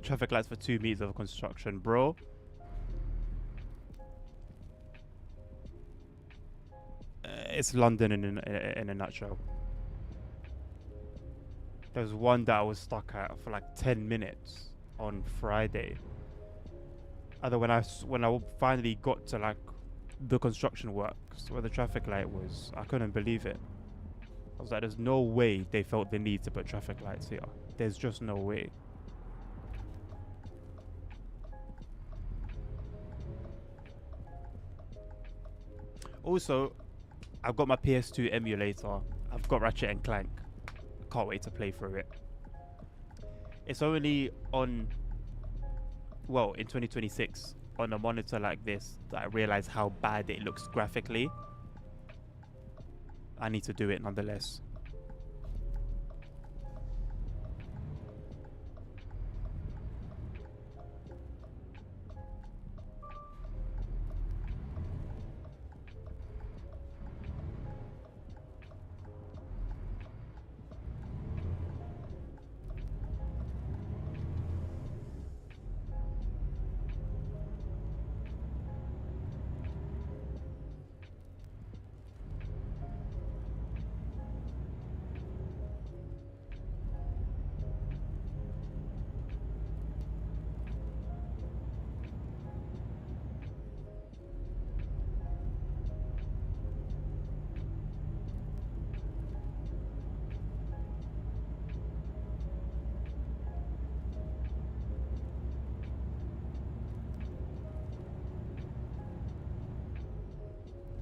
Traffic lights for 2 meters of construction, bro. It's London in a nutshell. There was one that I was stuck at for like 10 minutes on Friday. And then when I finally got to like the construction works where the traffic light was, I couldn't believe it. I was like, there's no way they felt the need to put traffic lights here. There's just no way. Also, I've got my PS2 emulator. I've got Ratchet and Clank. Can't wait to play through it. It's only on, well, in 2026 on a monitor like this that I realize how bad it looks graphically. I need to do it nonetheless.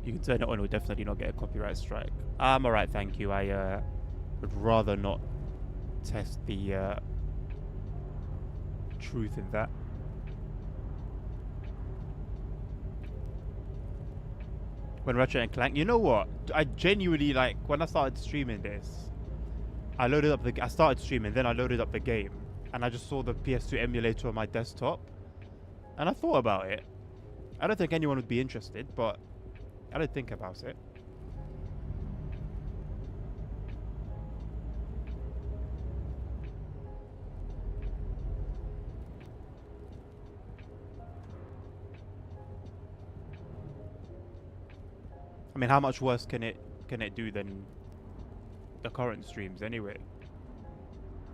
You can turn it on, it will definitely not get a copyright strike. I'm alright, thank you. I would rather not test the truth in that. When Ratchet and Clank, you know what? I genuinely, like, when I started streaming this, I started streaming, then I loaded up the game, and I just saw the PS2 emulator on my desktop, and I thought about it. I don't think anyone would be interested, but I did think about it. I mean, how much worse can it do than the current streams anyway?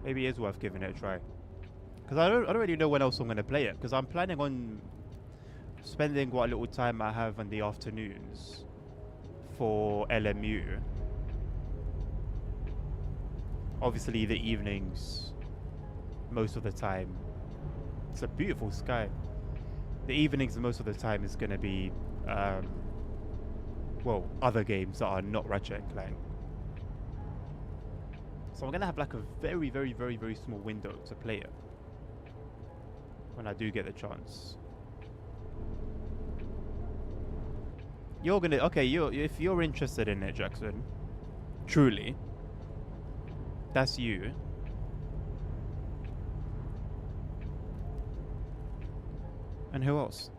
Maybe it is worth giving it a try. Because I don't really know when else I'm going to play it. Because I'm planning on spending what little time I have in the afternoons for LMU. Obviously the evenings, most of the time, it's a beautiful sky. The evenings most of the time is going to be, well, other games that are not Ratchet and Clank. So I'm going to have like a very, very, very, very small window to play it when I do get the chance. You're gonna, okay, if you're interested in it, Jackson, truly, that's you. And who else?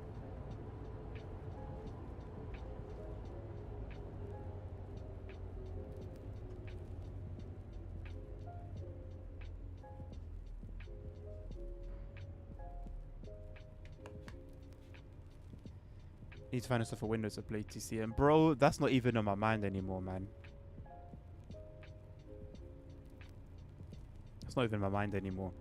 Need to find stuff for Windows to play TCM. Bro, that's not even on my mind anymore, man. That's not even in my mind anymore.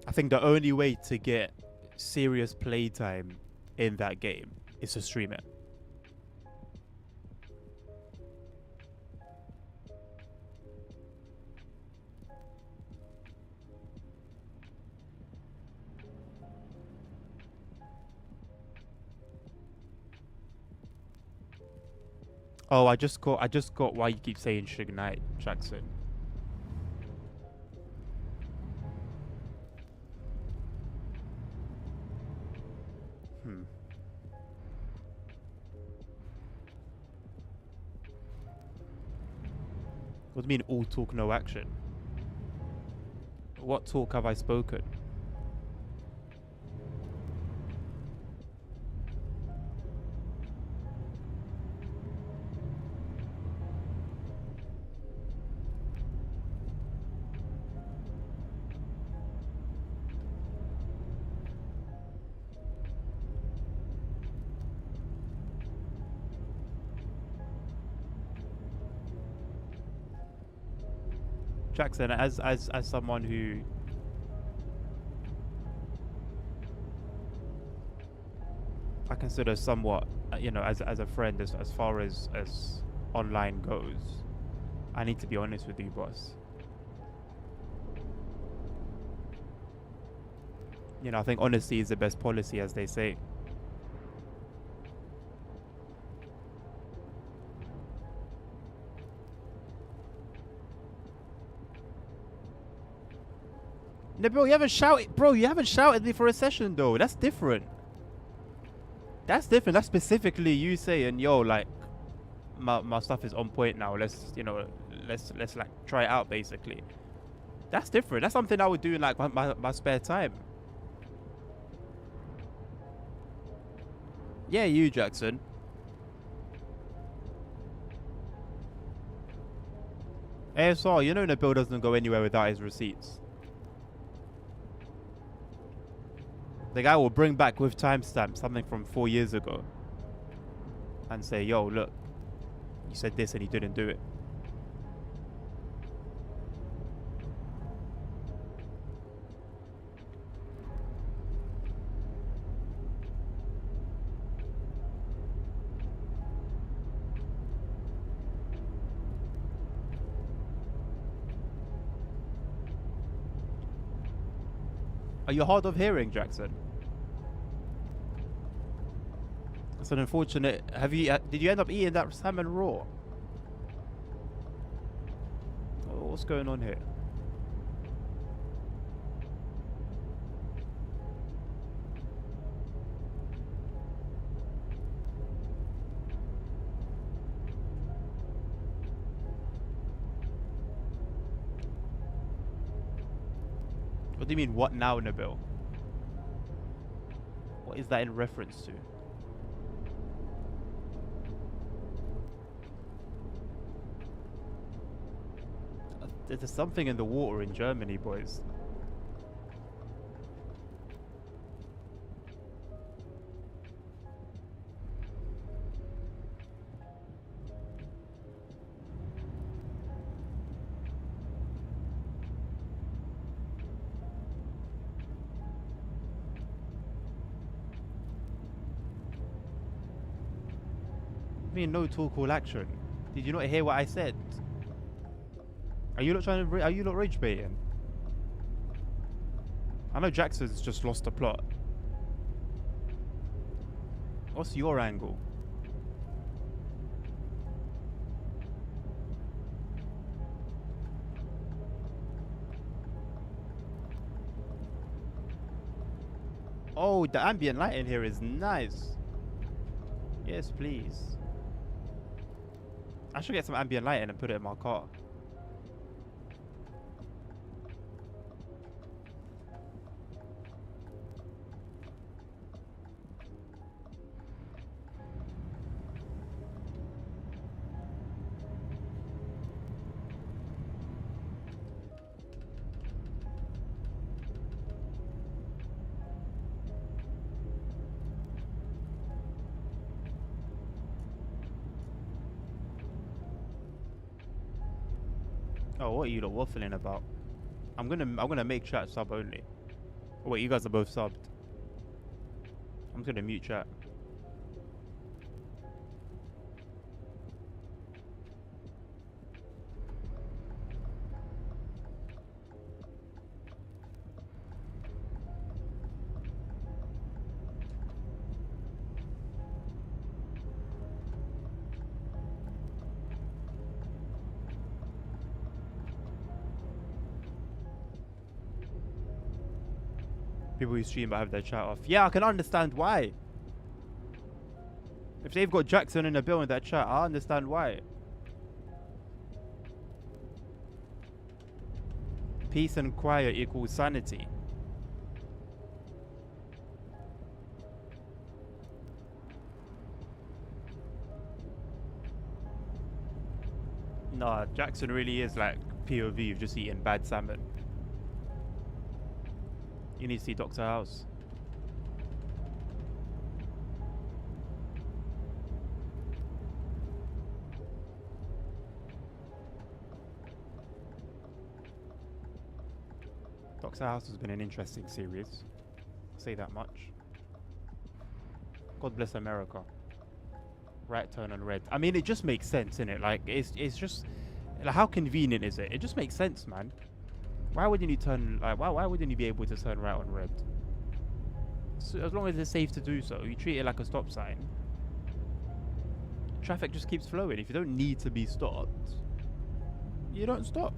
I think the only way to get serious playtime in that game is to stream it. Oh, I just got why you keep saying Suge Knight, Jackson. What do you mean all talk, no action? What talk have I spoken? Jackson, as someone who I consider somewhat, you know, as a friend, as far as online goes, I need to be honest with you, boss. You know, I think honesty is the best policy, as they say. Nabil, you haven't shouted, bro. You haven't shouted me for a session though. That's different. That's different. That's specifically you saying, "Yo, like, my stuff is on point now. Let's, let's like try it out." Basically, that's different. That's something I would do in like my spare time. Yeah, you, Jackson. ASR, you know Nabil doesn't go anywhere without his receipts. The guy will bring back with timestamp something from 4 years ago and say, "Yo, look, you said this and you didn't do it." Are you hard of hearing, Jackson? It's an unfortunate. Did you end up eating that salmon raw? What's going on here? What do you mean, what now, Nabil? What is that in reference to? There's something in the water in Germany, boys. I mean, no talk, all action. Did you not hear what I said? Are you not are you not rage baiting? I know Jackson's just lost the plot. What's your angle? Oh, the ambient light in here is nice. Yes, please. I should get some ambient light in and put it in my car. Oh, what are you lot waffling about? I'm gonna make chat sub only. Oh, wait, you guys are both subbed. I'm just gonna mute chat. People who stream but have their chat off. Yeah, I can understand why. If they've got Jackson and Nabil in that chat, I understand why. Peace and quiet equals sanity. Nah, Jackson really is like POV of just eating bad salmon. You need to see Dr. House. Dr. House has been an interesting series. I'll say that much. God bless America. Right turn on red. I mean, it just makes sense, innit? Like, it's just... Like, how convenient is it? It just makes sense, man. Why wouldn't you turn... Like, why wouldn't you be able to turn right on red? So, as long as it's safe to do so, you treat it like a stop sign. Traffic just keeps flowing. If you don't need to be stopped, you don't stop.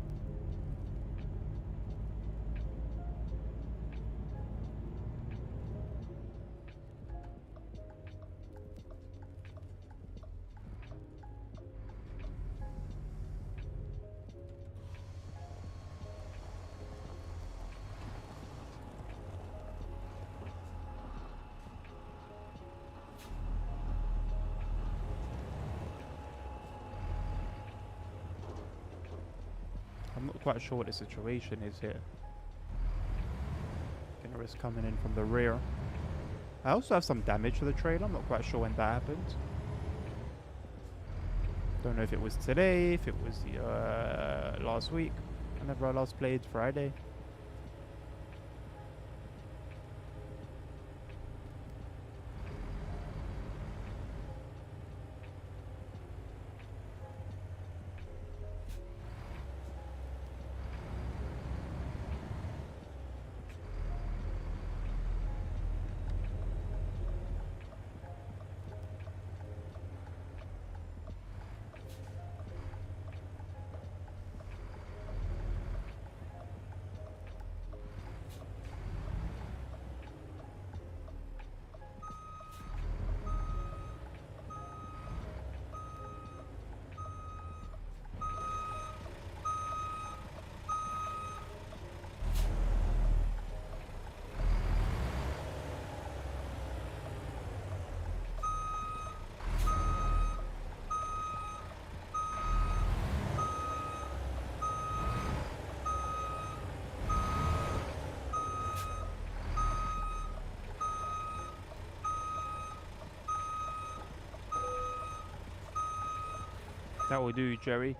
I'm not quite sure what the situation is here. Generous coming in from the rear. I also have some damage to the trailer. I'm not quite sure when that happened. Don't know if it was today, if it was last week, whenever I last played, Friday. That will do, Jerry.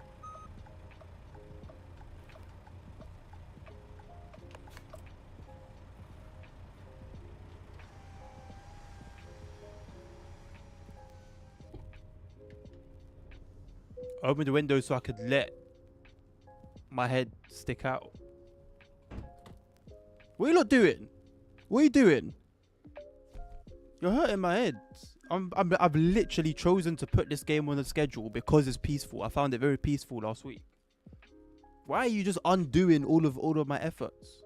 Open the window so I could let my head stick out. What are you lot doing? What are you doing? You're hurting my head. I've literally chosen to put this game on the schedule because it's peaceful. I found it very peaceful last week. Why are you just undoing all of my efforts?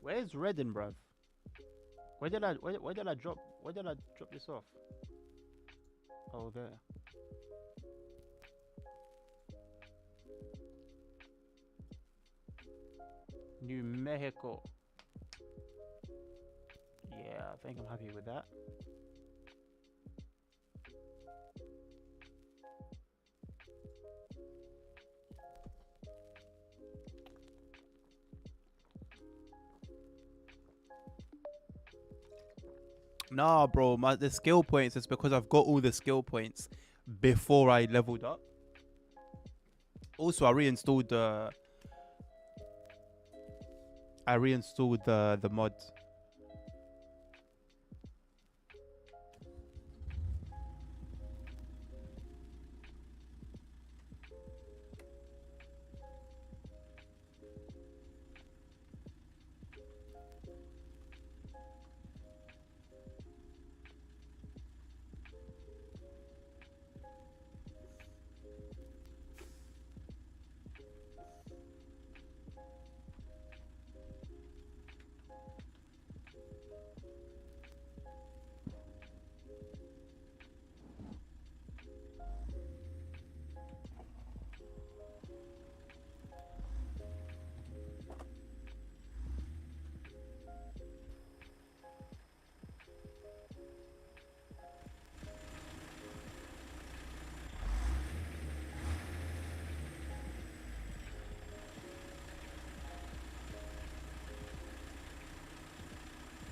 Where's Redden, bruv? Where did I drop this off? Oh, there. New Mexico. Yeah, I think I'm happy with that. Nah, bro, the skill points is because I've got all the skill points before I leveled up. Also, I reinstalled the mod.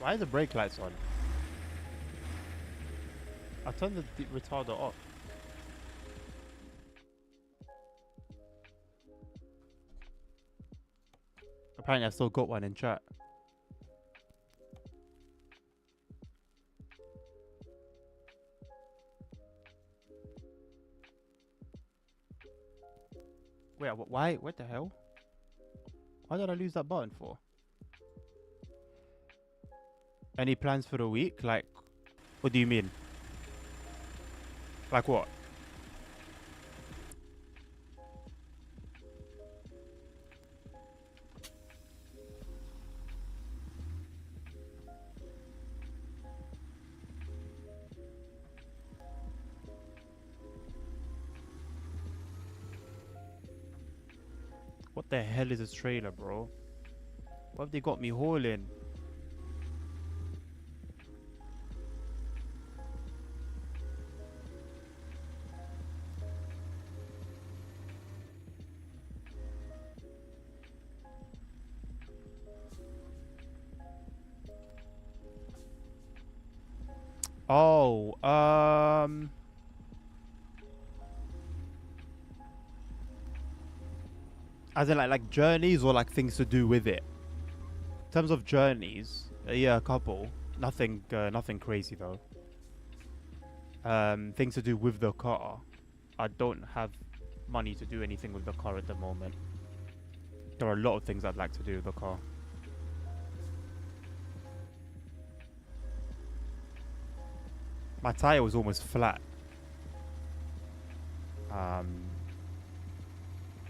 Why are the brake lights on? I turned the retarder off. Apparently I still got one in chat. Wait, why? What the hell? Why did I lose that button for? Any plans for the week? Like, what do you mean? Like what? What the hell is this trailer, bro? What have they got me hauling? Oh, as in like journeys or like things to do with it. In terms of journeys, yeah, a couple. Nothing crazy though. Things to do with the car. I don't have money to do anything with the car at the moment. There are a lot of things I'd like to do with the car. My tire was almost flat.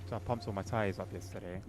So I pumped all my tires up yesterday.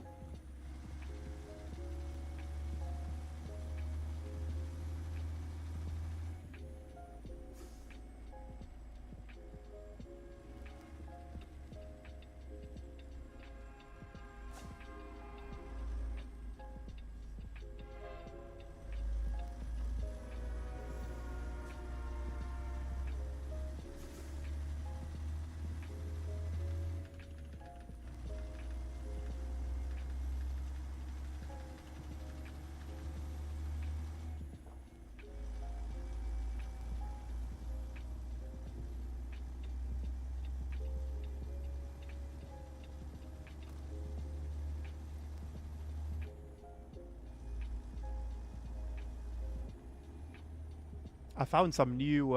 I found some new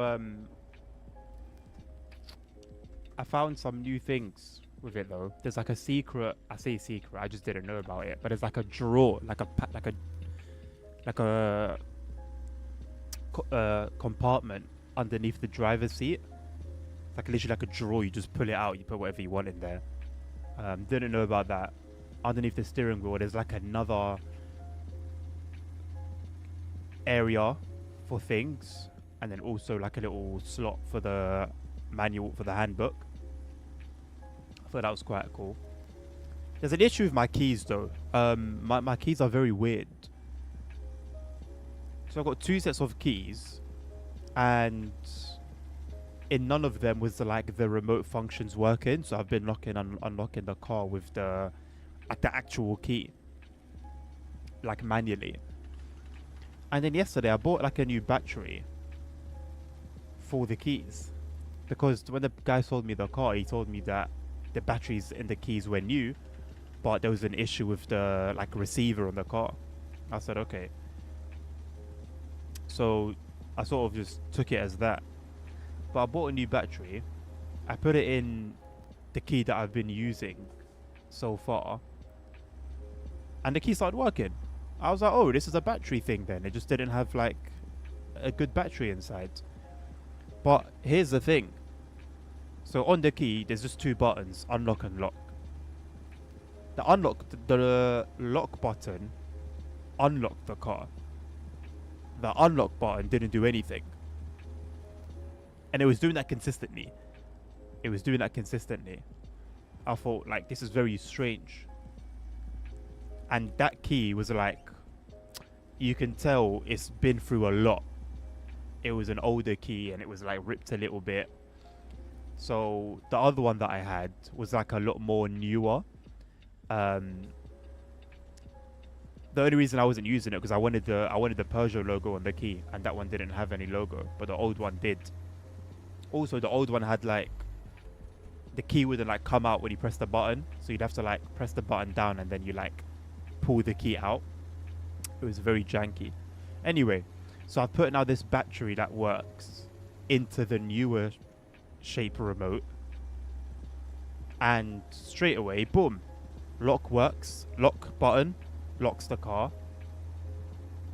things with it though. There's like a secret. I say secret. I just didn't know about it. But there's like a drawer, compartment underneath the driver's seat. It's like literally like a drawer. You just pull it out. You put whatever you want in there. Didn't know about that. Underneath the steering wheel, there's like another area for things, and then also like a little slot for the manual for the handbook. I thought that was quite cool. There's an issue with my keys though. My keys are very weird. So I've got 2 sets of keys, and in none of them was the remote functions working. So I've been unlocking the car with the actual key, like manually. And then yesterday I bought like a new battery for the keys, because when the guy sold me the car, he told me that the batteries in the keys were new, but there was an issue with the like receiver on the car. I said okay. So I sort of just took it as that. But I bought a new battery. I put it in the key that I've been using so far, and the key started working. I was like, oh, this is a battery thing then. It just didn't have like a good battery inside. But here's the thing. So on the key, there's just 2 buttons, unlock and lock. The lock button unlocked the car. The unlock button didn't do anything. And it was doing that consistently. I thought, like, this is very strange. And that key was like, you can tell it's been through a lot. It was an older key and it was like ripped a little bit. So the other one that I had was like a lot more newer. The only reason I wasn't using it because I wanted the Peugeot logo on the key, and that one didn't have any logo, but the old one did. Also, the old one had like, the key wouldn't like come out when you press the button, so you'd have to like press the button down and then you like pull the key out. It was very janky. Anyway, so I've put now this battery that works into the newer shape remote, and straight away, boom, lock works. Lock button locks the car.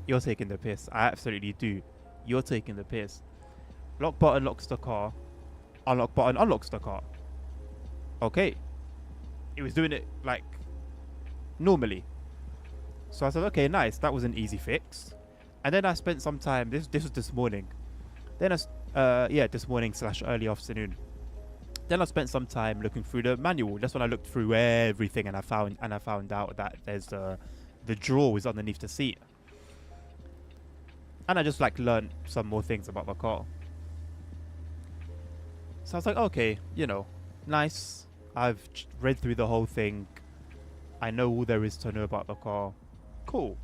You're taking the piss. I absolutely do. You're taking the piss. Lock button locks the car. unlock button unlocks the car. Okay. It was doing it like normally. So I said, okay, nice. That was an easy fix. And then I spent some time. This was this morning. Then this morning / early afternoon. Then I spent some time looking through the manual. That's when I looked through everything, and I found out that there's the drawer is underneath the seat. And I just like learned some more things about the car. So I was like, okay, nice. I've read through the whole thing. I know all there is to know about the car. Cool.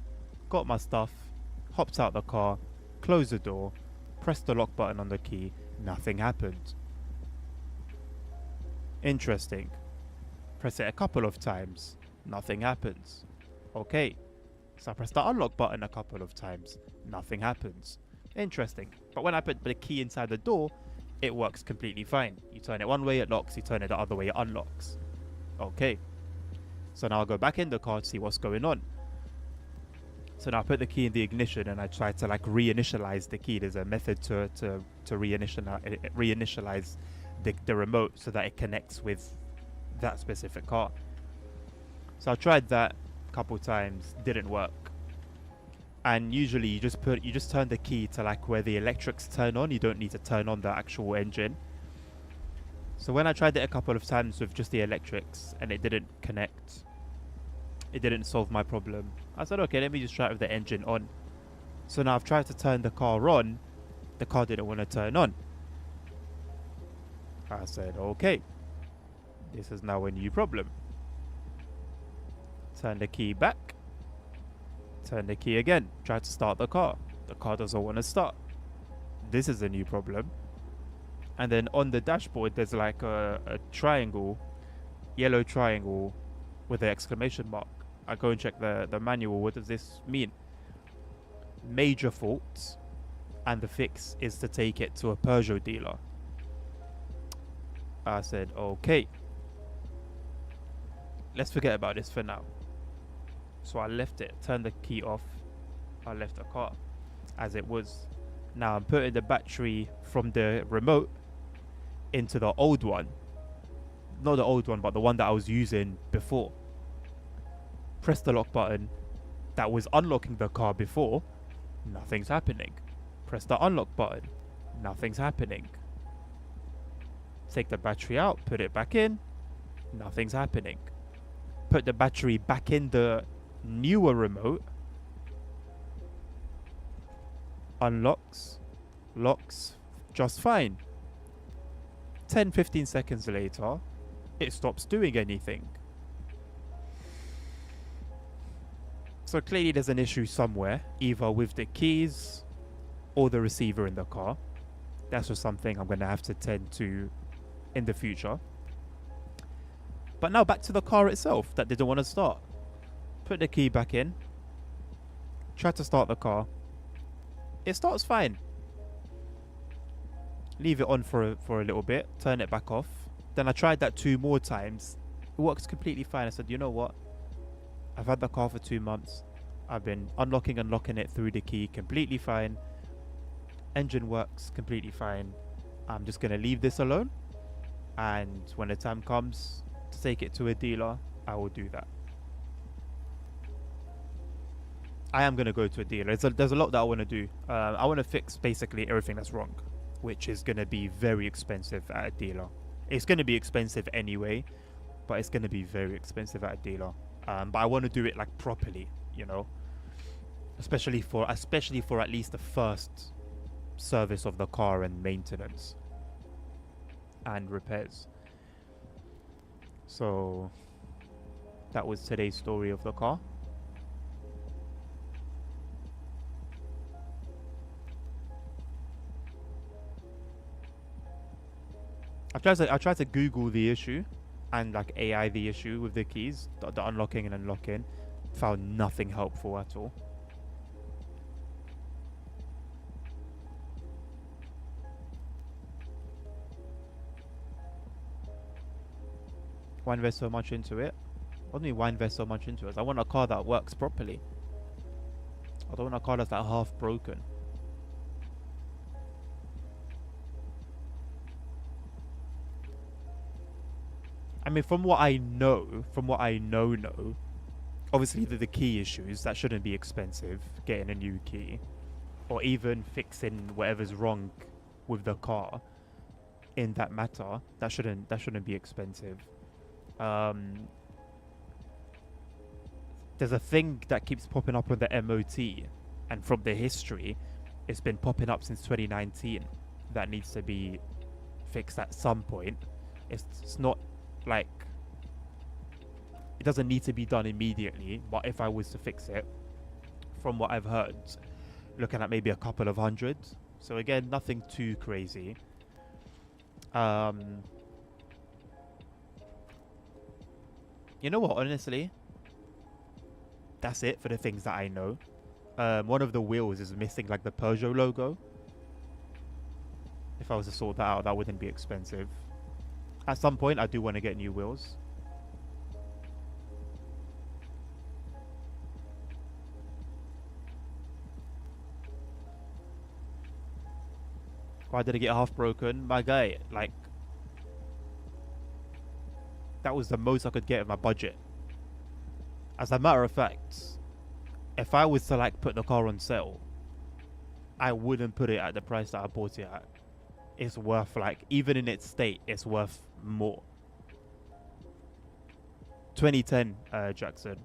Got my stuff. Hopped out the car. Closed the door. Pressed the lock button on the key. Nothing happened. Interesting. Press it a couple of times. Nothing happens. Okay. So I press the unlock button a couple of times. Nothing happens. Interesting. But when I put the key inside the door, it works completely fine. You turn it one way, it locks. You turn it the other way, it unlocks. Okay. So now I'll go back in the car to see what's going on. So now I put the key in the ignition and I try to like reinitialize the key. There's a method to reinitialize the remote so that it connects with that specific car. So I tried that a couple times, didn't work. And usually you just turn the key to like where the electrics turn on. You don't need to turn on the actual engine. So when I tried it a couple of times with just the electrics and it didn't connect, it didn't solve my problem, I said, okay, let me just try it with the engine on. So now I've tried to turn the car on. The car didn't want to turn on. I said, okay, this is now a new problem. Turn the key back. Turn the key again. Try to start the car. The car doesn't want to start. This is a new problem. And then on the dashboard, there's like a triangle, yellow triangle with an exclamation mark. I go and check the manual. What does this mean? Major faults, and the fix is to take it to a Peugeot dealer. I said, okay, let's forget about this for now. So I left it, turned the key off. I left the car as it was. Now I'm putting the battery from the remote into the old one. Not the old one, but the one that I was using before. Press the lock button. That was unlocking the car before. Nothing's happening. Press the unlock button. Nothing's happening. Take the battery out, put it back in. Nothing's happening. Put the battery back in the newer remote. Unlocks. Locks just fine. 10-15 seconds later, it stops doing anything. So clearly there's an issue somewhere, either with the keys or the receiver in the car. That's just something I'm going to have to tend to in the future. But now back to the car itself that didn't want to start. Put the key back in. Try to start the car. It starts fine. Leave it on for a little bit. Turn it back off. Then I tried that 2 more times. It works completely fine. I said, you know what? I've had the car for 2 months. I've been unlocking and locking it through the key completely fine. Engine works completely fine. I'm just going to leave this alone. And when the time comes to take it to a dealer, I will do that. I am going to go to a dealer. There's a lot that I want to do. I want to fix basically everything that's wrong, which is going to be very expensive at a dealer. It's going to be expensive anyway, but it's going to be very expensive at a dealer. But I want to do it like properly, you know, especially for at least the first service of the car and maintenance and repairs. So that was today's story of the car. I tried to Google the issue and like AI the issue with the keys, the unlocking and unlocking. Found nothing helpful at all. Why invest so much into it? What do you mean why invest so much into it? I want a car that works properly. I don't want a car that's like half broken. I mean, from what I know, obviously the key issues that shouldn't be expensive. Getting a new key, or even fixing whatever's wrong with the car in that matter, that shouldn't be expensive. Um, there's a thing that keeps popping up on the MOT, and from the history, it's been popping up since 2019. That needs to be fixed at some point. It's not like it doesn't need to be done immediately, but if I was to fix it, from what I've heard, looking at maybe a couple of hundred. So again, nothing too crazy. You know what? Honestly, that's it for the things that I know. One of the wheels is missing like the Peugeot logo. If I was to sort that out, that wouldn't be expensive. At some point, I do want to get new wheels. Why did it get half broken? My guy, like, that was the most I could get in my budget. As a matter of fact, if I was to like put the car on sale, I wouldn't put it at the price that I bought it at. It's worth, like, even in its state, it's worth more. 2010 Jackson.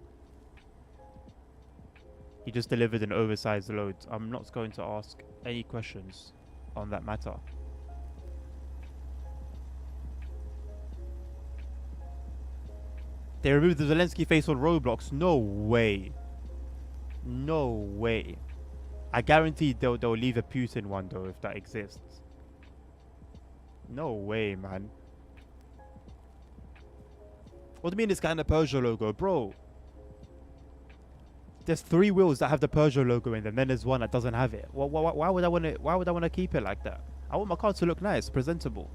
He just delivered an oversized load. I'm not going to ask any questions on that matter. They removed the Zelensky face on Roblox. No way. No way. I guarantee they'll leave a Putin one though if that exists. No way, man. What do you mean it's got the Peugeot logo, bro? There's 3 wheels that have the Peugeot logo in them. Then there's one that doesn't have it. Why would I want to? Why would I want to keep it like that? I want my car to look nice, presentable.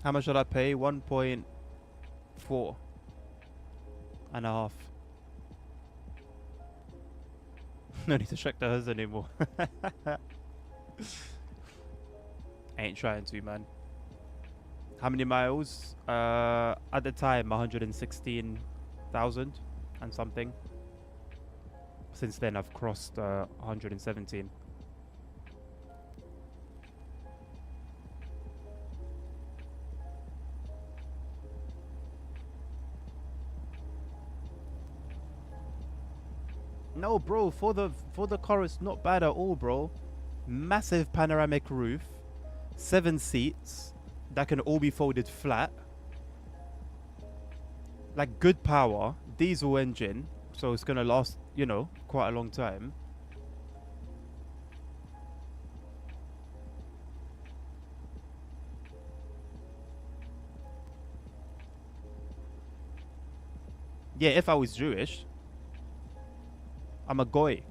How much should I pay? 1.4 and a half. No need to check the hers anymore. Ain't trying to, man. How many miles? At the time, 116,000 and something. Since then, I've crossed 117. No, bro, for the car, it's not bad at all, bro. Massive panoramic roof, 7 seats that can all be folded flat. Like, good power, diesel engine, so it's gonna last, you know, quite a long time. Yeah, if I was Jewish. I'm a goy.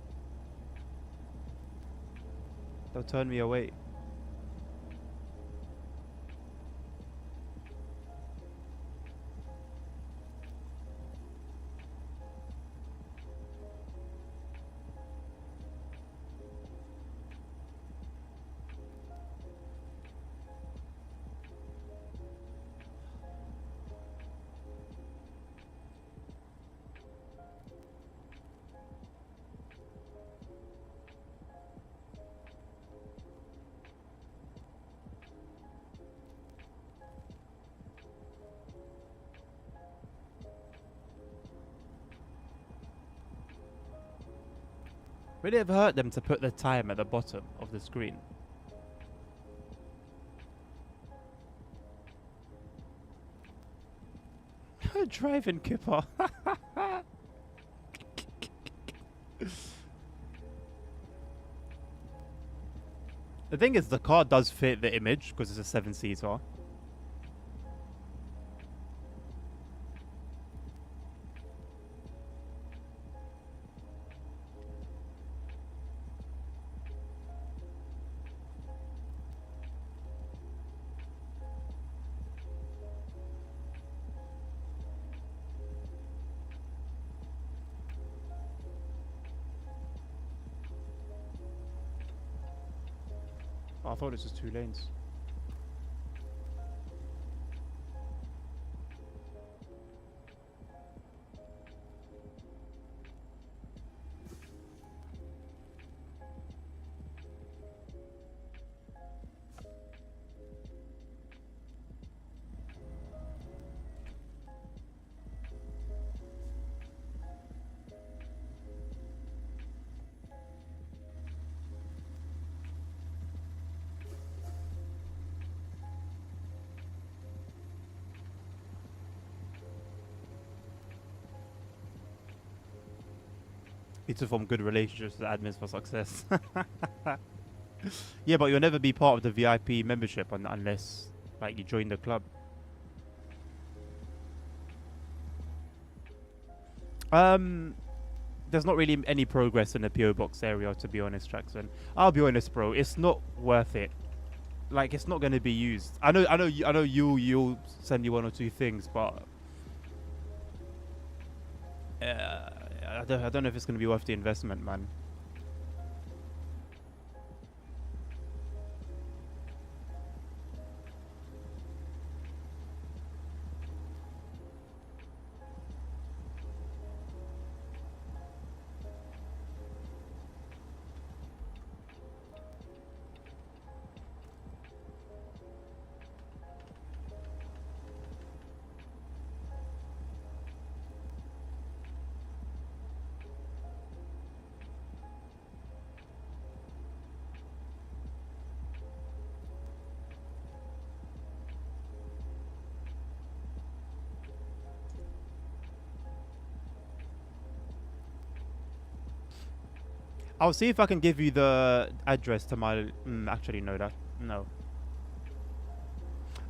Don't turn me away. Would it have hurt them to put the time at the bottom of the screen? Driving Kipper. The thing is, the car does fit the image because it's a 7-seater. I thought it was 2 lanes. Need to form good relationships with admins for success. Yeah, but you'll never be part of the VIP membership unless, like, you join the club. There's not really any progress in the PO box area, to be honest, Jackson. I'll be honest, bro. It's not worth it. Like, it's not going to be used. I know, you'll send me 1 or 2 things, but I don't know if it's going to be worth the investment, man. I'll see if I can give you the address to my... actually, no, no.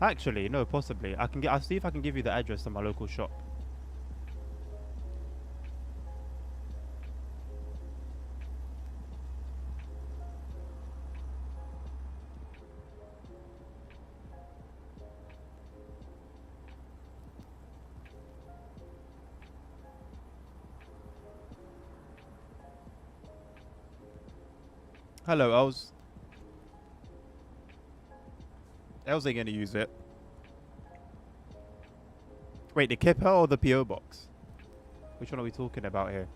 Actually, no, possibly. I'll see if I can give you the address to my local shop. Hello, Els. Els ain't gonna use it. Wait, the Kipper or the PO box? Which one are we talking about here?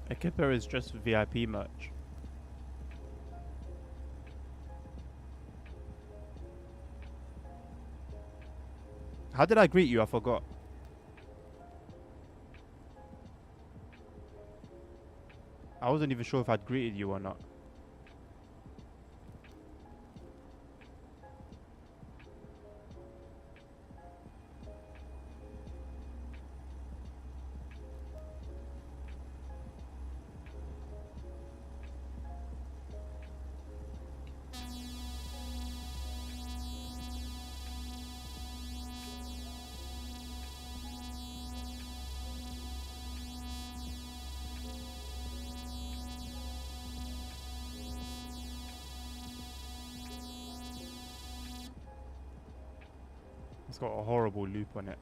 A Kipper is just VIP merch. How did I greet you? I forgot. I wasn't even sure if I'd greeted you or not. It's got a horrible loop on it.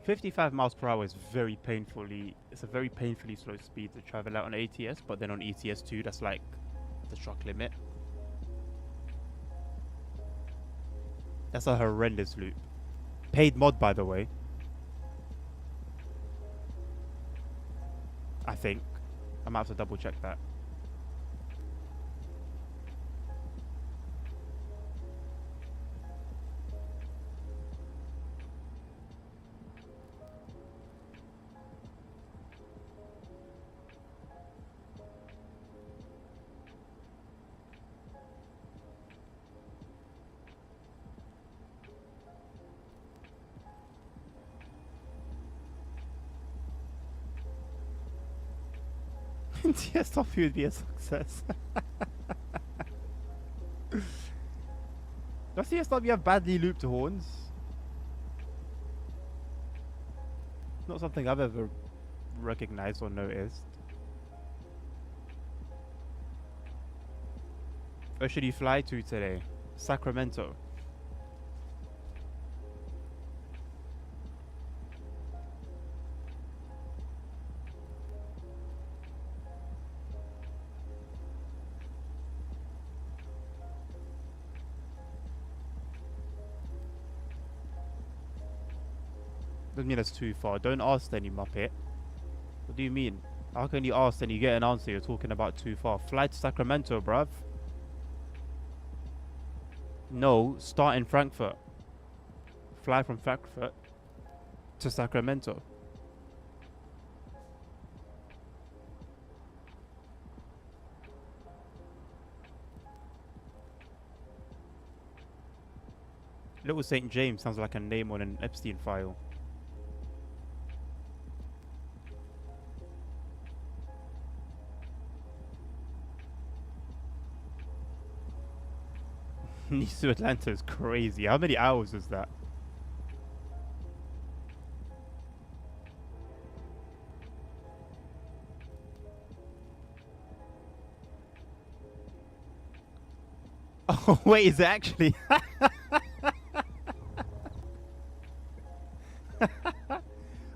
"55 miles per hour is very painfully. It's a very painfully slow speed to travel out on ATS, but then on ETS2, that's like the truck limit. That's a horrendous loop. Paid mod, by the way. I think. I might have to double check that. TSW would be a success. Does TSW have badly looped horns? Not something I've ever recognized or noticed. Where should you fly to today? Sacramento. Doesn't mean that's too far. Don't ask any muppet. What do you mean? How can you ask and you get an answer? You're talking about too far. Fly to Sacramento, bruv. No, start in Frankfurt. Fly from Frankfurt to Sacramento. Little St. James sounds like a name on an Epstein file. Nice to Atlanta is crazy. How many hours is that? Oh, wait, is it actually? It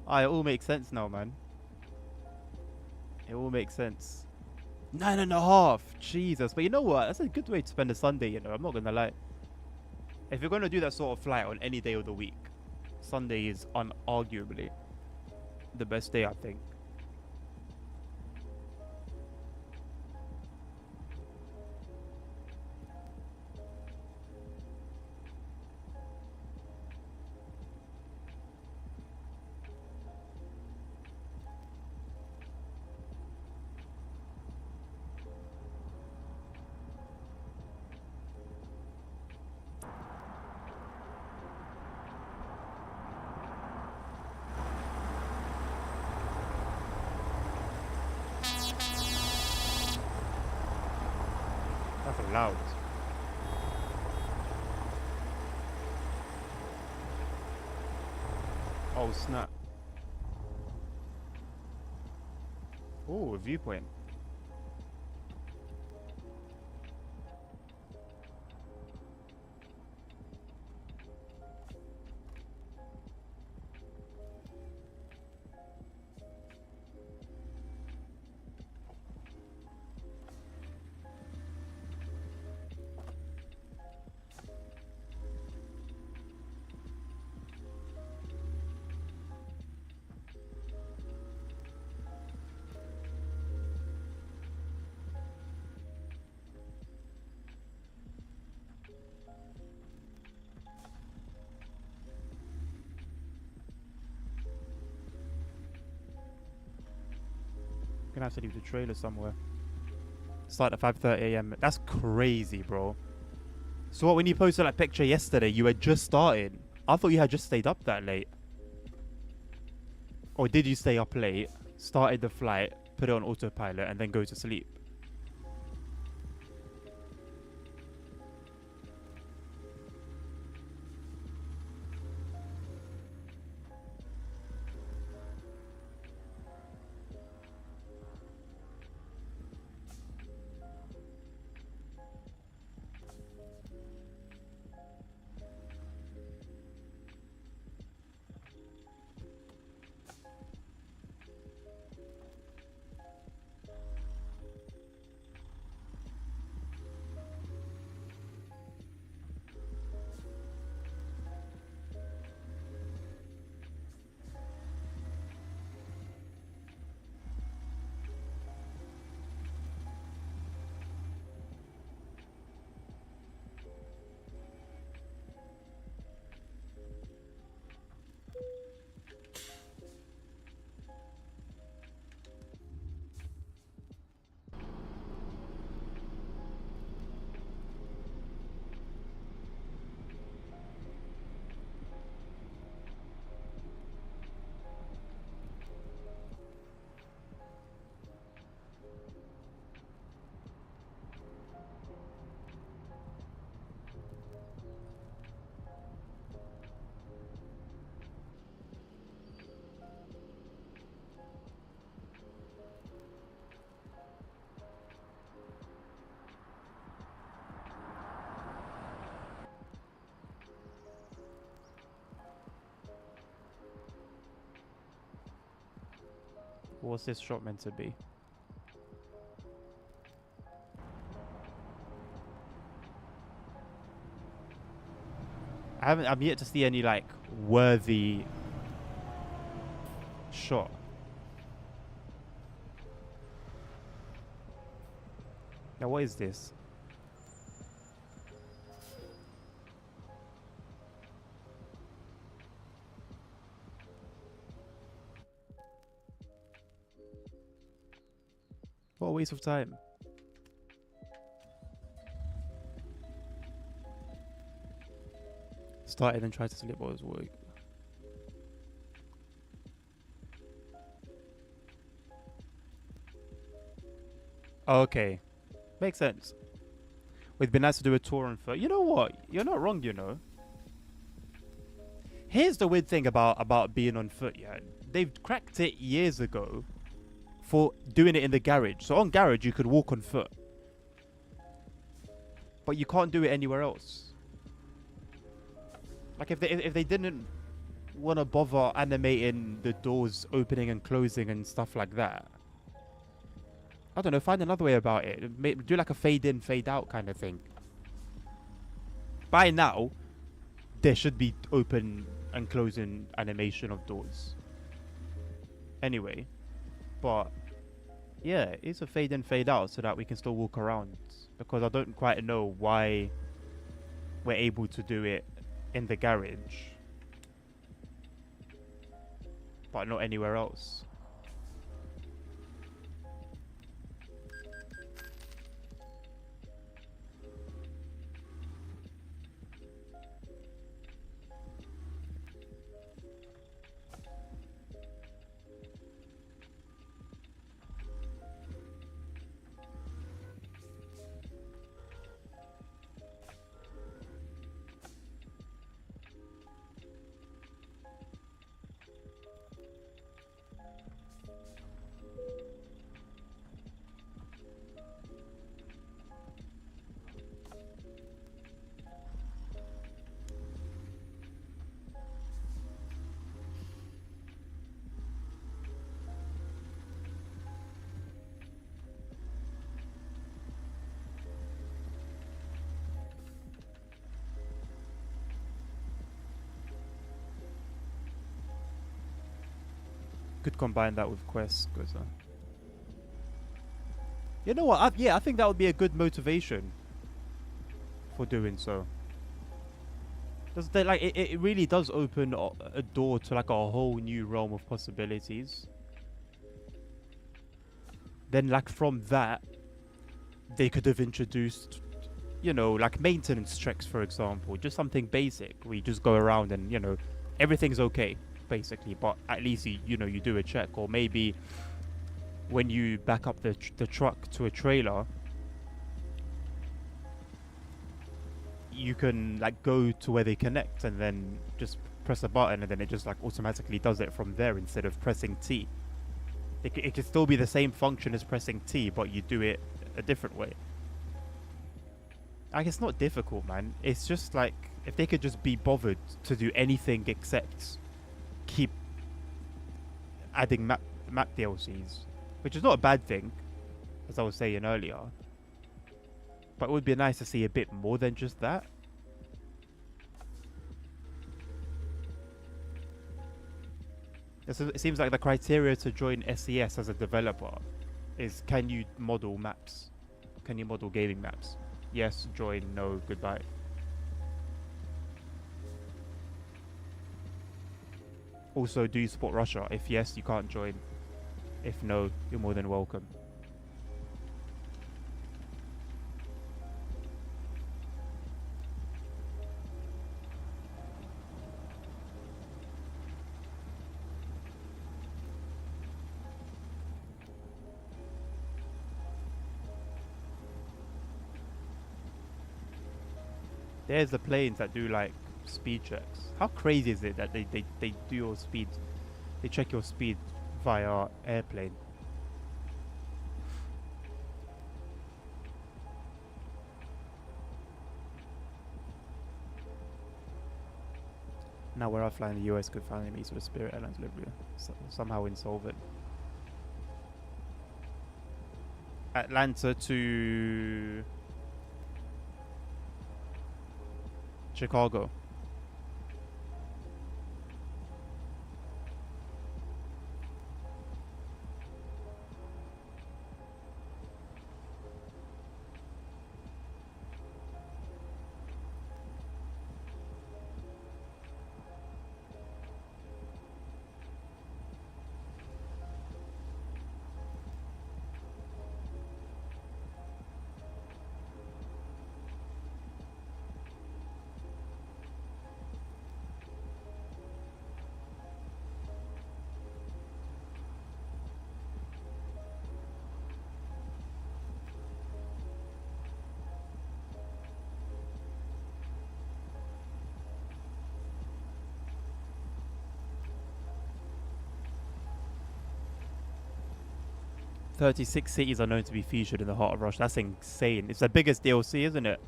all makes sense now, man. It all makes sense. 9.5. Jesus. But you know what? That's a good way to spend a Sunday, you know. I'm not going to lie. If you're going to do that sort of flight on any day of the week, Sunday is unarguably the best day, I think. That's loud. Oh, snap. Oh, a viewpoint. Gonna have to leave the trailer somewhere. Start at 5:30 a.m. That's crazy, bro. So what, when you posted that picture yesterday, you had just started? I thought you had just stayed up that late. Or did you stay up late, started the flight, put it on autopilot, and then go to sleep? what's this shot meant to be? I'm yet to see any like worthy shot. Now what is this? What a waste of time. Started and tried to slip what was work. Okay. Makes sense. It'd be nice to do a tour on foot. You know what? You're not wrong, you know. Here's the weird thing about being on foot, yeah. They've cracked it years ago for doing it in the garage. So on garage, you could walk on foot. But you can't do it anywhere else. Like, if they didn't want to bother animating the doors opening and closing and stuff like that, I don't know, find another way about it. Do like a fade in, fade out kind of thing. By now, there should be open and closing animation of doors. Anyway, but yeah, it's a fade in, fade out so that we can still walk around. Because I don't quite know why we're able to do it in the garage, but not anywhere else. Could combine that with quests, cause, you know what? Yeah, I think that would be a good motivation for doing so. Does they like it really does open a door to like a whole new realm of possibilities. Then like from that, they could have introduced, you know, like maintenance checks, for example, just something basic. We just go around and, you know, everything's okay basically, but at least you know, you do a check. Or maybe when you back up the truck to a trailer, you can like go to where they connect and then just press a button and then it just like automatically does it from there instead of pressing T. It could still be the same function as pressing T, but you do it a different way. Like, it's not difficult, man. It's just like, if they could just be bothered to do anything except keep adding map DLCs, which is not a bad thing, as I was saying earlier. But it would be nice to see a bit more than just that. It seems like the criteria to join SES as a developer is, can you model maps? Can you model gaming maps? Yes, join. No, goodbye. Also, do you support Russia? If yes, you can't join. If no, you're more than welcome. There's the planes that do like speed checks. How crazy is it that they do your speed, they check your speed via airplane? Now where I fly in the US could finally meet with Spirit Airlines Liberia, somehow insolvent. Atlanta to Chicago. "36 cities are known to be featured in the Heart of Rush." That's insane. It's the biggest DLC, isn't it?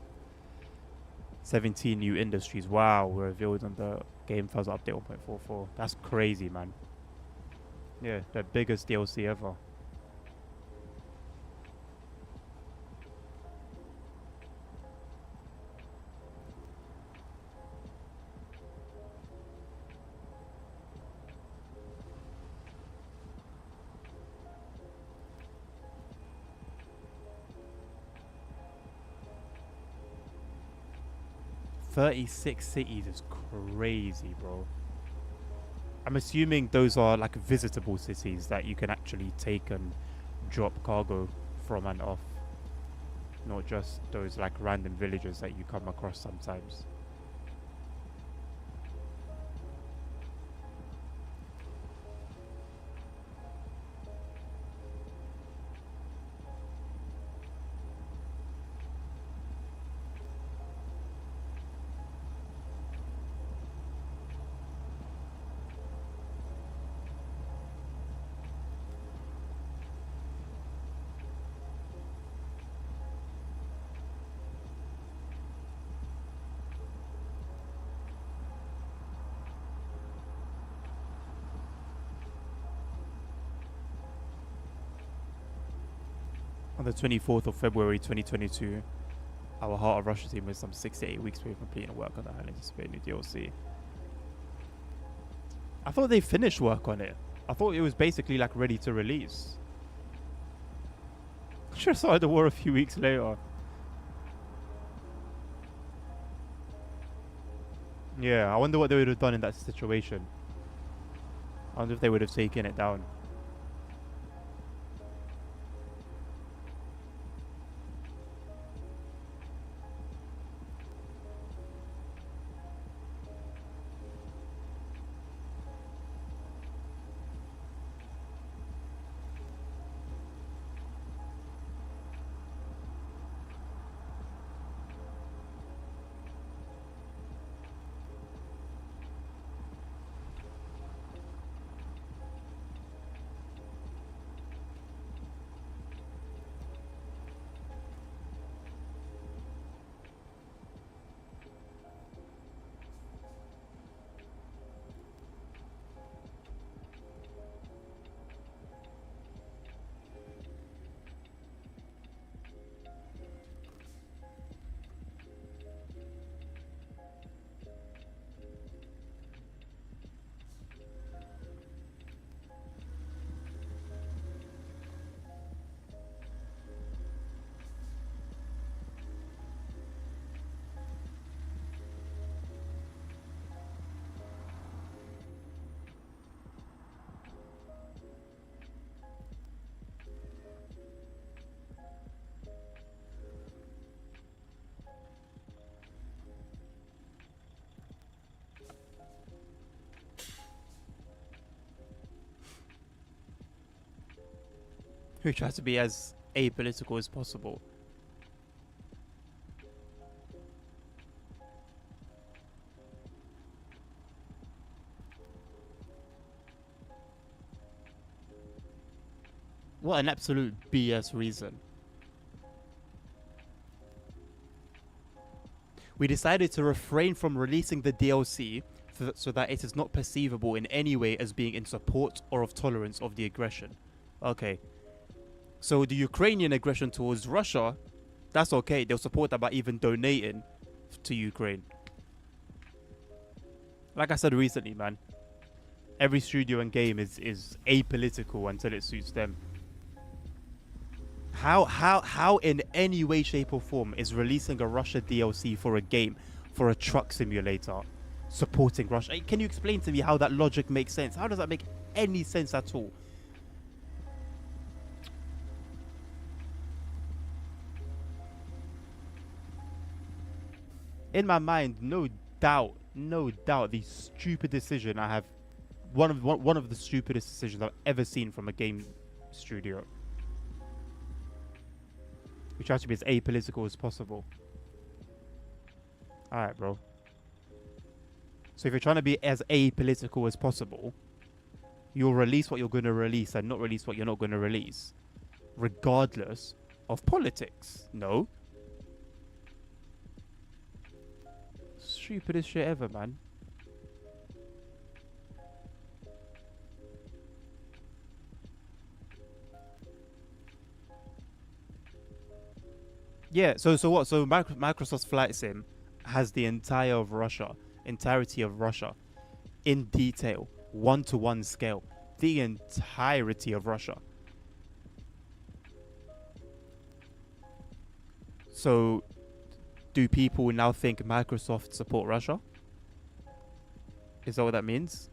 17 new industries. Wow, were revealed on the Game Fuzz update 1.44. That's crazy, man. Yeah, the biggest DLC ever. "36 cities is crazy, bro. I'm assuming those are like visitable cities that you can actually take and drop cargo from and off, not just those like random villages that you come across sometimes. On the 24th of February 2022, our Heart of Russia team was some 6 to 8 weeks away from completing work on the highly anticipated new DLC. I thought they finished work on it. I thought it was basically like ready to release. I should have started the war a few weeks later. Yeah, I wonder what they would have done in that situation. I wonder if they would have taken it down. Who tries to be as apolitical as possible. What an absolute BS reason. We decided to refrain from releasing the DLC so that it is not perceivable in any way as being in support or of tolerance of the aggression. Okay. So the Ukrainian aggression towards Russia, that's okay. They'll support that by even donating to Ukraine. Like I said recently, man, every studio and game is apolitical until it suits them. How in any way, shape, or form is releasing a Russia DLC for a game, for a truck simulator, supporting Russia? Can you explain to me how that logic makes sense? How does that make any sense at all? In my mind, no doubt, the stupid decision I have, one of the stupidest decisions I've ever seen from a game studio. We try to be as apolitical as possible. Alright, bro. So if you're trying to be as apolitical as possible, you'll release what you're going to release and not release what you're not going to release, regardless of politics. No. Stupidest shit ever, man. Yeah, so what? So Microsoft's Flight Sim has the entirety of Russia in detail, 1-to-1 scale, the entirety of Russia. So do people now think Microsoft support Russia? Is that what that means?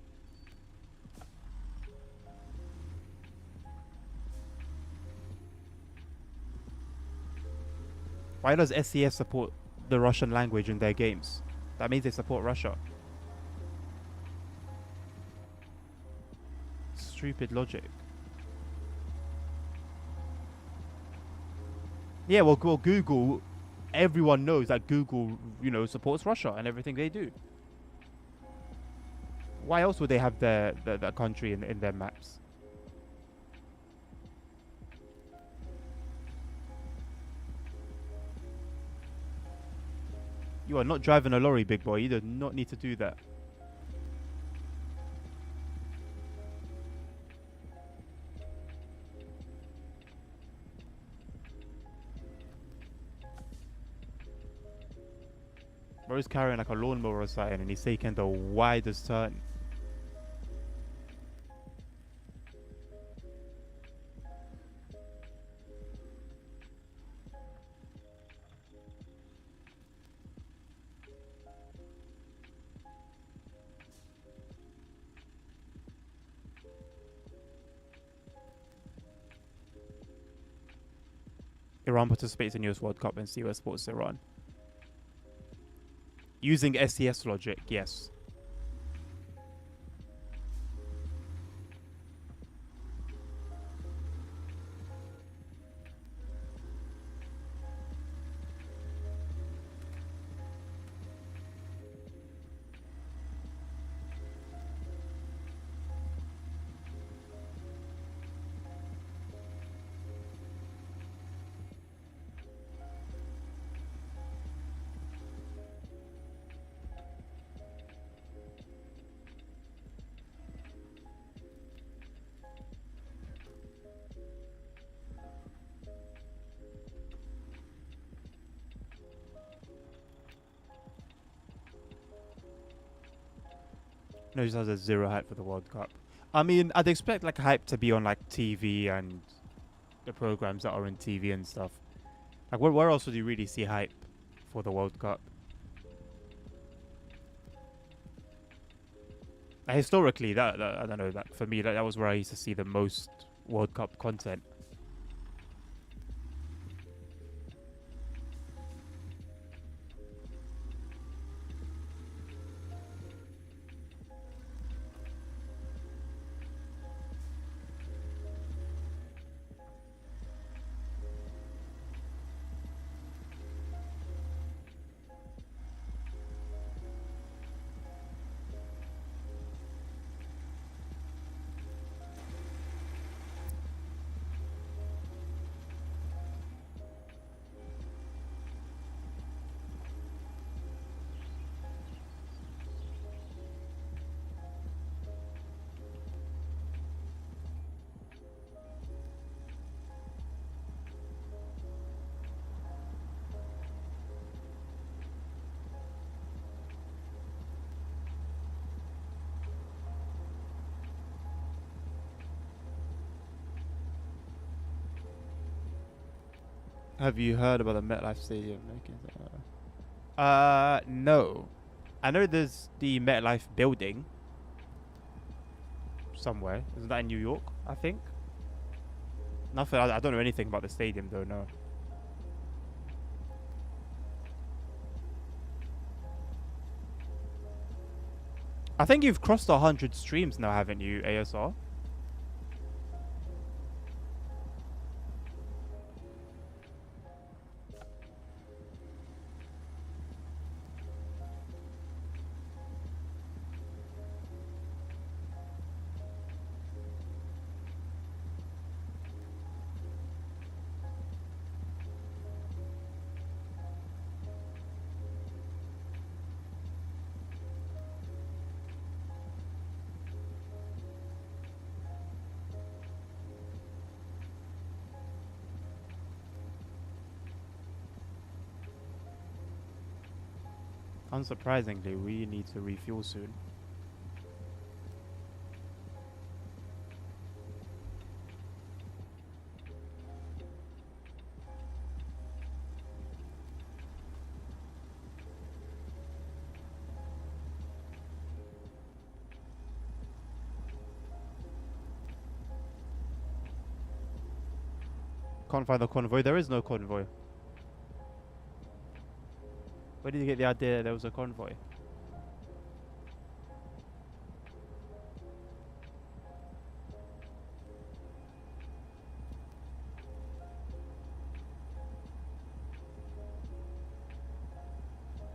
Why does SES support the Russian language in their games? That means they support Russia. Stupid logic. Yeah, well, Google, everyone knows that Google, supports Russia and everything they do. Why else would they have their country in their maps? You are not driving a lorry, big boy. You do not need to do that. Bro's carrying like a lawnmower or something and he's taking the widest turn. Iran participates in US World Cup and US Sports Iran. Using SES logic, yes. No, just has a zero hype for the World Cup. I mean, I'd expect like hype to be on like TV and the programs that are in TV and stuff. Like, where else would you really see hype for the World Cup? Historically, that I don't know. That for me, that was where I used to see the most World Cup content. Have you heard about the MetLife Stadium making? No. I know there's the MetLife building somewhere. Isn't that in New York? I think. Nothing. I don't know anything about the stadium though. No. I think you've crossed 100 streams now, haven't you, ASR? Unsurprisingly, we need to refuel soon. Can't find the convoy. There is no convoy. Where did you get the idea there was a convoy?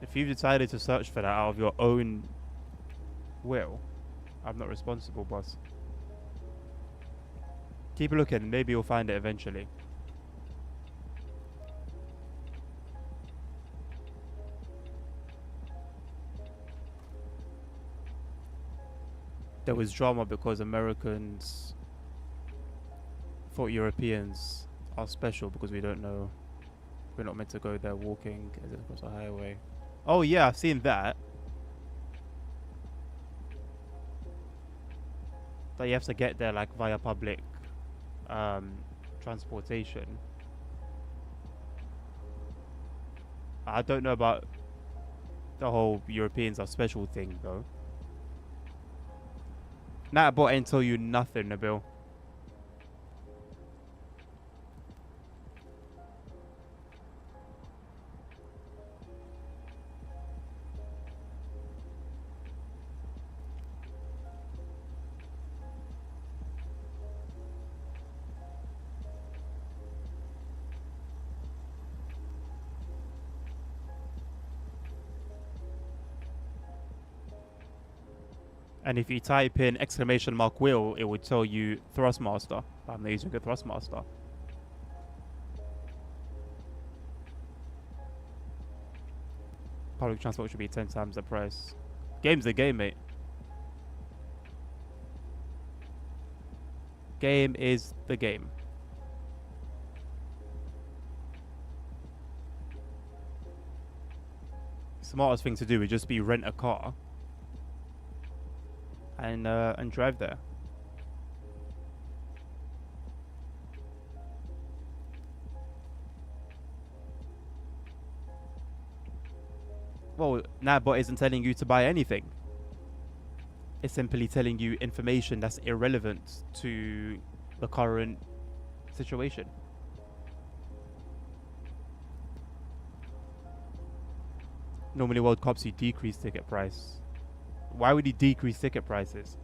If you've decided to search for that out of your own will, I'm not responsible, boss. Keep looking. Maybe you'll find it eventually. There was drama because Americans thought Europeans are special because we don't know. We're not meant to go there walking as it across a highway. Oh yeah, I've seen that. That you have to get there like via public transportation. I don't know about the whole Europeans are special thing though. Natbot ain't tell you nothing, Nabil. And if you type in !will, it would tell you Thrustmaster. I'm not using a Thrustmaster. Public transport should be 10 times the price. Game's the game, mate. Game is the game. Smartest thing to do would just be rent a car and drive there. Well, Natbot isn't telling you to buy anything. It's simply telling you information that's irrelevant to the current situation. Normally World Cups you decrease ticket price. Why would he decrease ticket prices?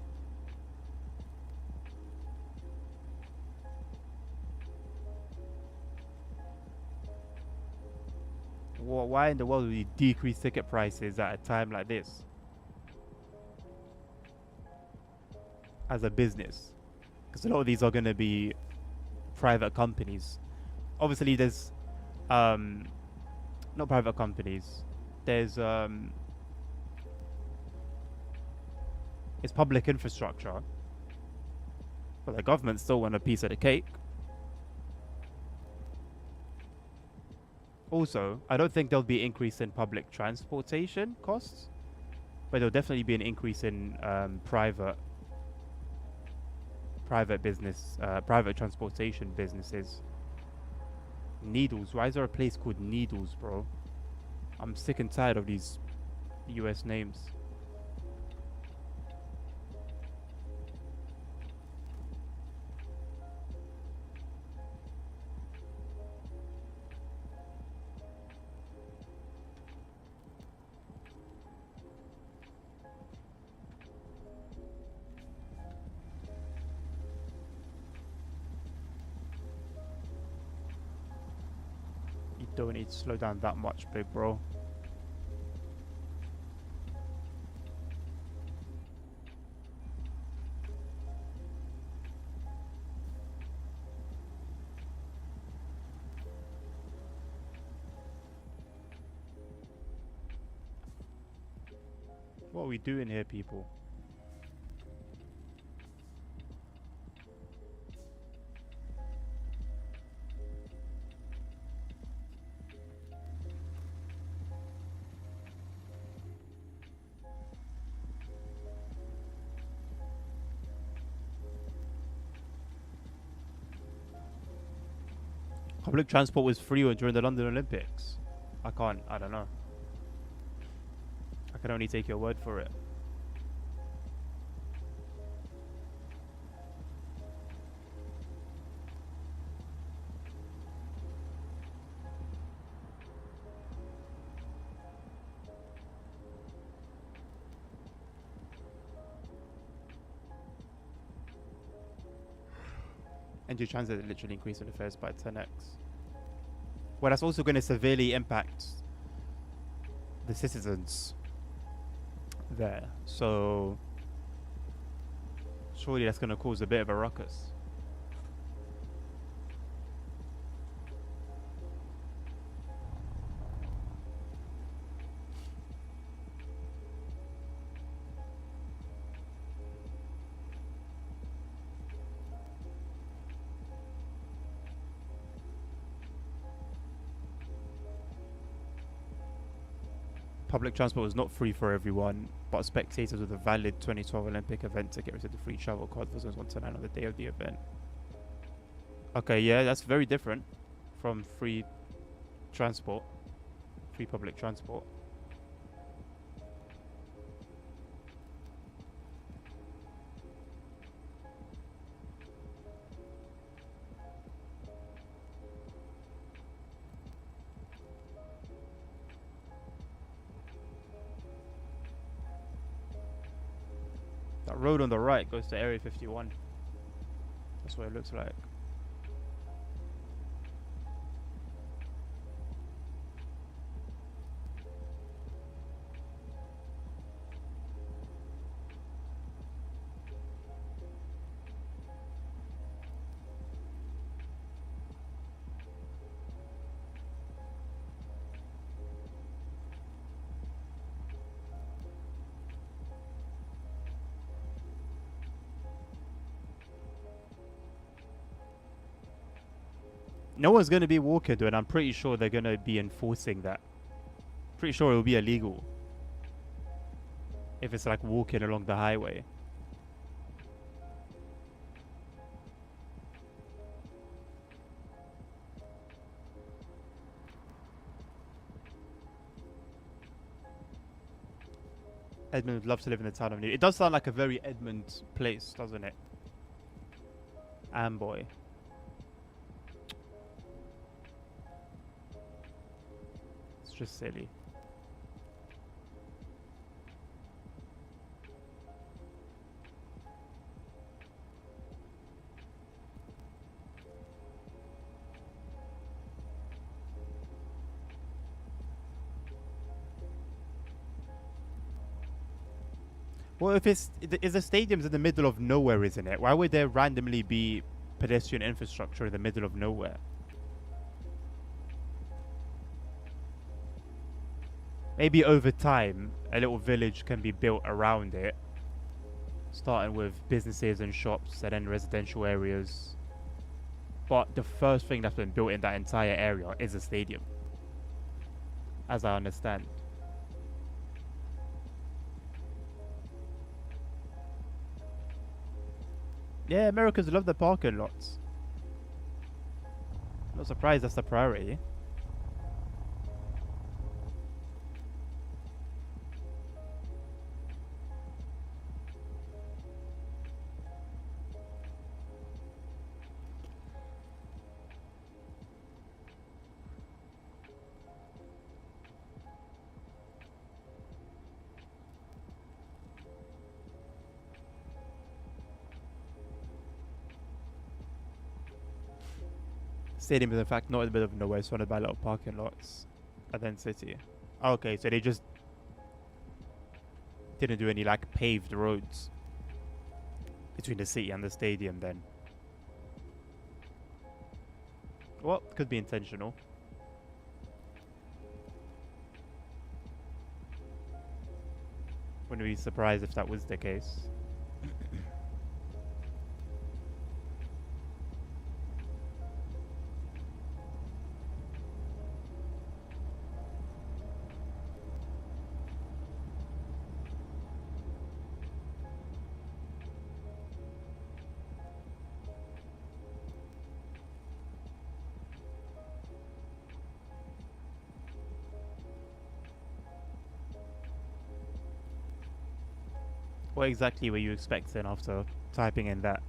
Why in the world would he decrease ticket prices at a time like this? As a business. Because a lot of these are going to be private companies. Obviously there's not private companies. There's it's public infrastructure. But the government still want a piece of the cake. Also, I don't think there'll be an increase in public transportation costs, but there'll definitely be an increase in private business, private transportation businesses. Needles. Why is there a place called Needles, bro? I'm sick and tired of these US names. You don't need to slow down that much, big bro. What are we doing here, people? Public transport was free during the London Olympics. I don't know. I can only take your word for it. Energy transit literally increasing the fares by 10x. Well, that's also going to severely impact the citizens there. So surely that's going to cause a bit of a ruckus. Public transport was not free for everyone, but spectators with a valid 2012 Olympic event ticket received a free travel card for those 129 on the day of the event. Okay, yeah, that's very different from free transport, free public transport. That road on the right goes to Area 51. That's what it looks like. No one's going to be walking, though, and I'm pretty sure they're going to be enforcing that. Pretty sure it will be illegal if it's like walking along the highway. Edmund would love to live in the town of New. It does sound like a very Edmund place, doesn't it? Amboy. It's just silly. Well, if it's the stadium's in the middle of nowhere, isn't it? Why would there randomly be pedestrian infrastructure in the middle of nowhere? Maybe over time, a little village can be built around it, starting with businesses and shops and then residential areas. But the first thing that's been built in that entire area is a stadium, as I understand. Yeah, Americans love the parking lots. Not surprised that's the priority. Stadium is in fact not in the middle of nowhere, surrounded by little parking lots. And then city. Okay, so they just didn't do any like paved roads between the city and the stadium then. Well, could be intentional. Wouldn't be surprised if that was the case. What exactly were you expecting after typing in that?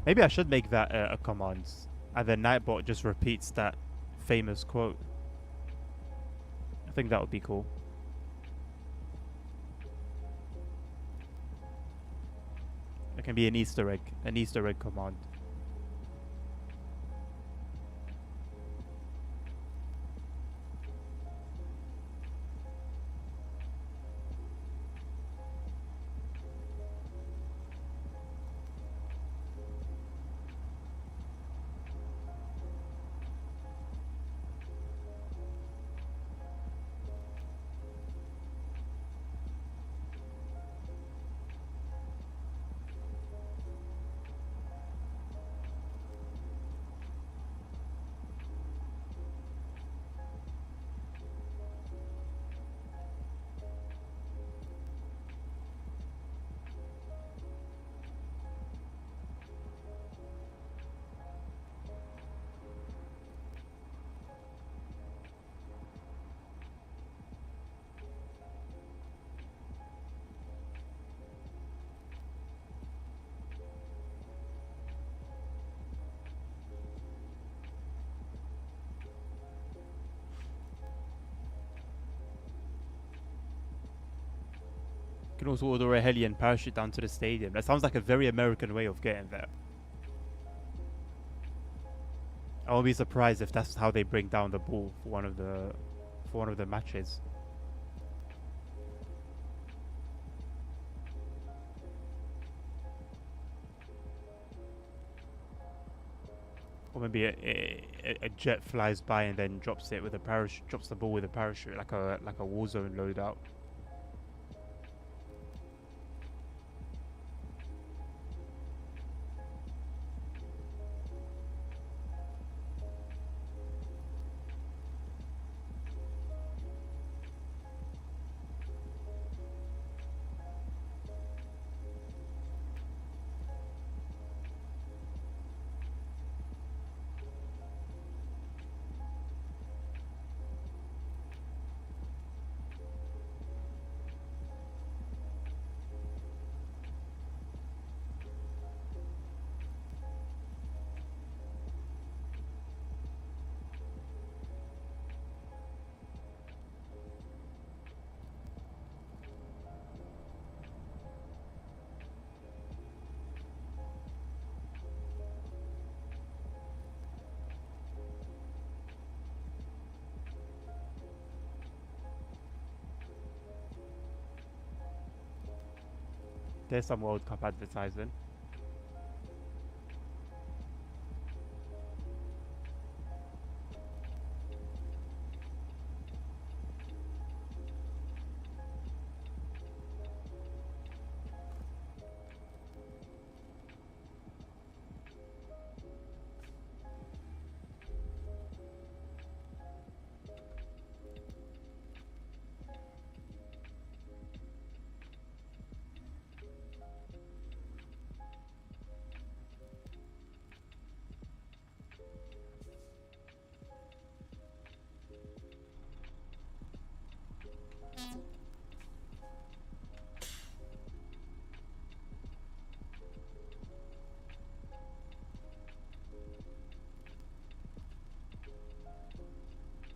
Maybe I should make that a command, and then Nightbot just repeats that famous quote. I think that would be cool. It can be an Easter egg command. You can also order a heli and parachute down to the stadium. That sounds like a very American way of getting there. I won't be surprised if that's how they bring down the ball for one of the matches. Or maybe a jet flies by and then drops it with a parachute, drops the ball with a parachute, like a Warzone loadout. There's some World Cup advertising.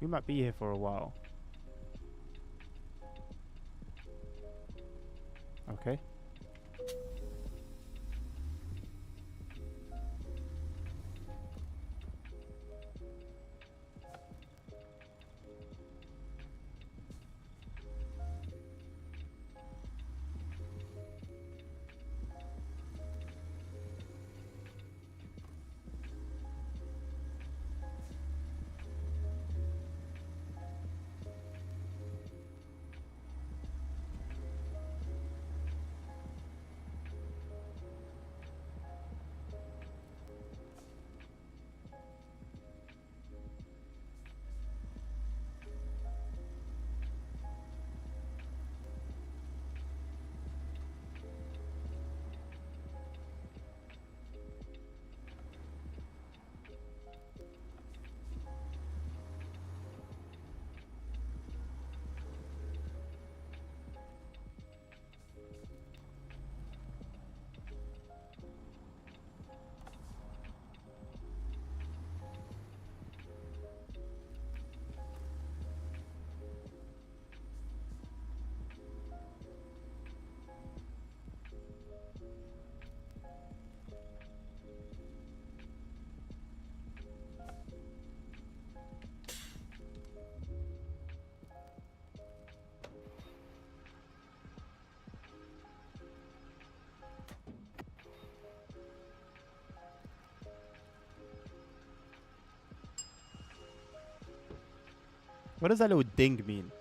We might be here for a while. Okay. What does that little ding mean?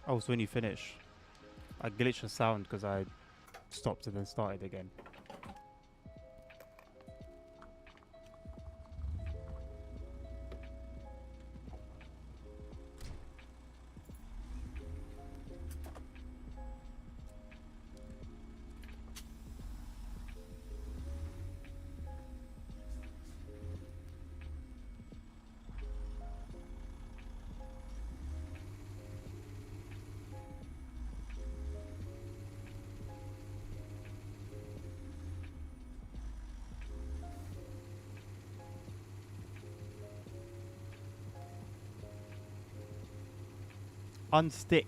Oh, so when you finish. I glitched the sound because I stopped and then started again. Unstick.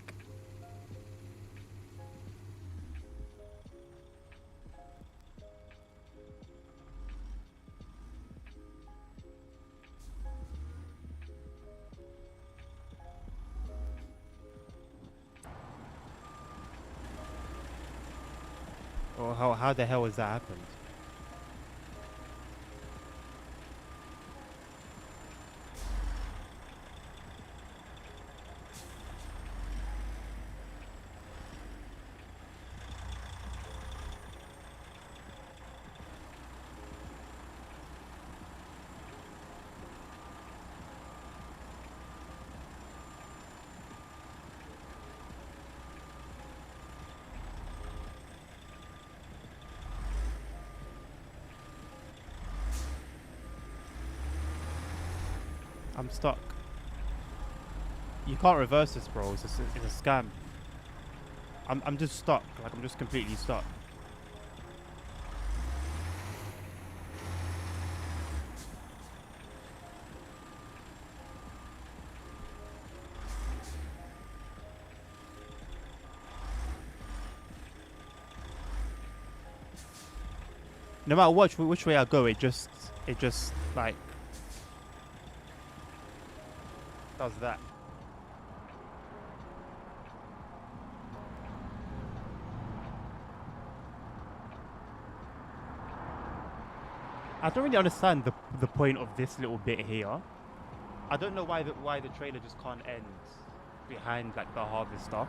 Or how the hell has that happened? I'm stuck. You can't reverse this, bro. It's a scam. I'm just stuck. Like, I'm just completely stuck. No matter which way I go, it just like does that. I don't really understand the point of this little bit here. I don't know why the trailer just can't end behind like the harvest stuff.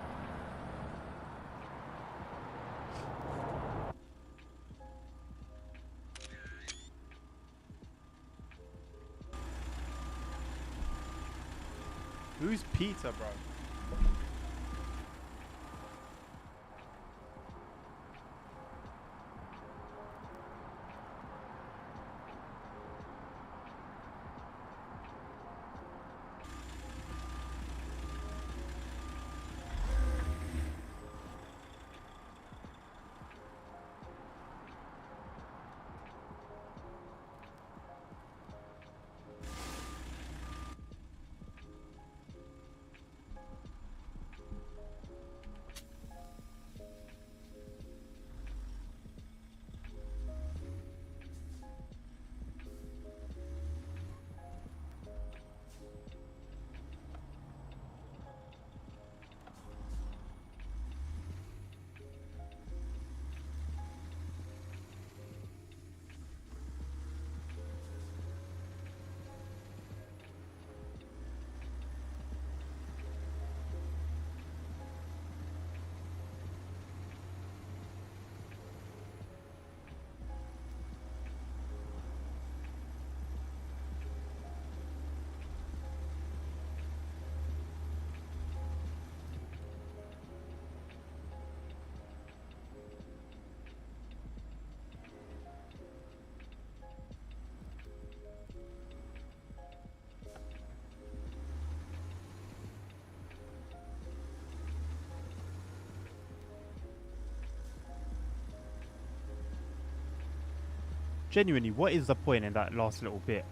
Who's Peter, bro? genuinely, what is the point in that last little bit?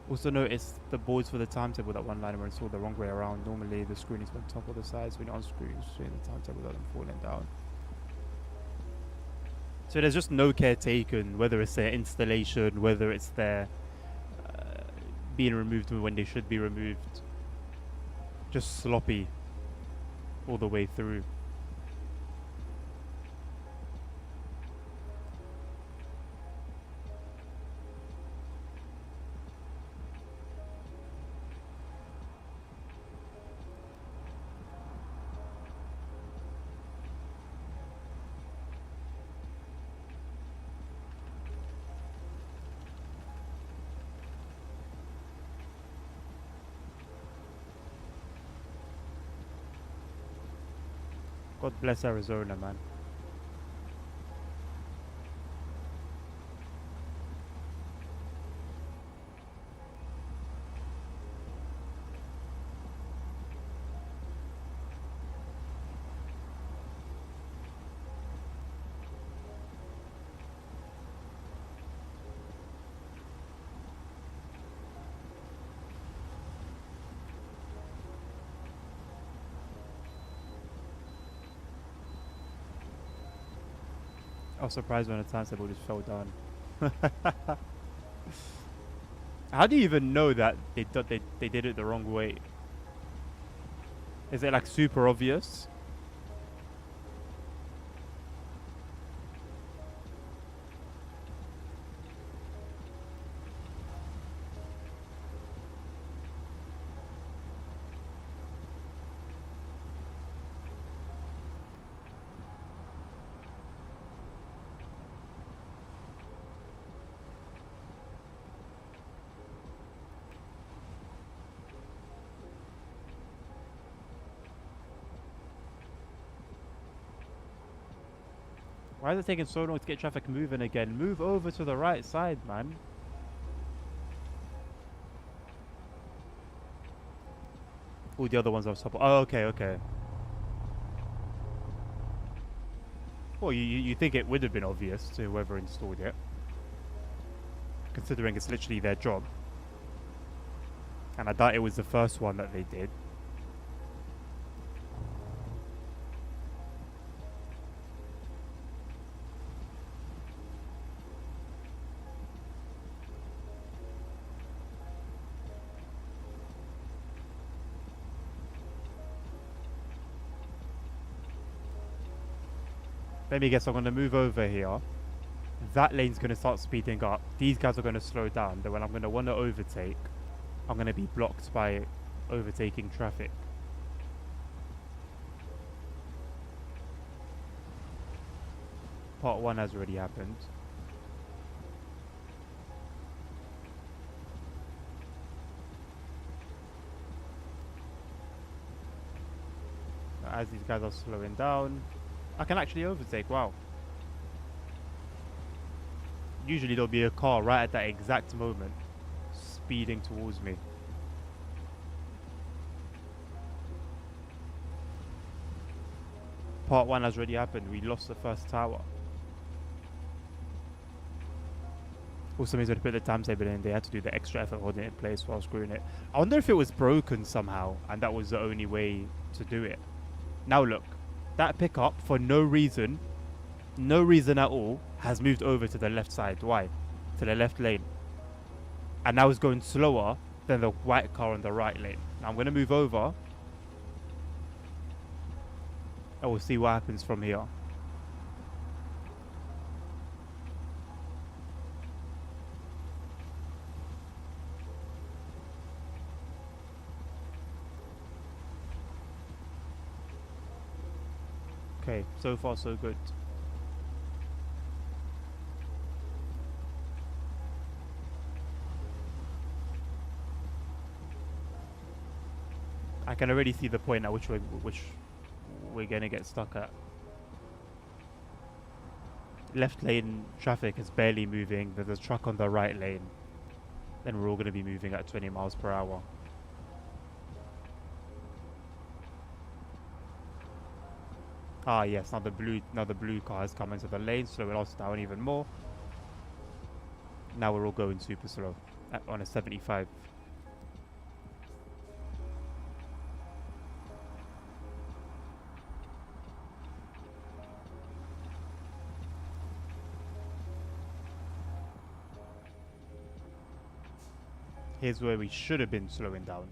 Also notice the boards for the timetable that one liner were installed the wrong way around. Normally the screen is on top of the sides. When you unscrew, you see the timetable without them falling down. So there's just no care taken, whether it's their installation, whether it's their being removed when they should be removed. Just sloppy all the way through. God bless Arizona, man. I was surprised when the timetable just fell down. How do you even know that they did it the wrong way? Is it like super obvious? Why is it taking so long to get traffic moving again? Move over to the right side, man. All the other ones are top. Oh, okay, okay. Well, you think it would have been obvious to whoever installed it, considering it's literally their job. And I doubt it was the first one that they did. Let me guess, I'm going to move over here. That lane's going to start speeding up. These guys are going to slow down. Then when I'm going to want to overtake, I'm going to be blocked by overtaking traffic. Part 1 has already happened. As these guys are slowing down, I can actually overtake, wow. Usually there'll be a car right at that exact moment, speeding towards me. Part 1 has already happened, we lost the first tower. Also means when they put the timetable in, they had to do the extra effort holding it in place while screwing it. I wonder if it was broken somehow, and that was the only way to do it. Now look. That pickup, for no reason at all, has moved over to the left side. Why? To the left lane. And now it's going slower than the white car on the right lane. Now I'm going to move over. And we'll see what happens from here. Okay, so far so good. I can already see the point at which we're gonna get stuck at. Left lane traffic is barely moving. There's a truck on the right lane. Then we're all gonna be moving at 20 miles per hour. Ah yes, now the blue car has come into the lane, slowing us down even more. Now we're all going super slow on a 75. Here's where we should have been slowing down.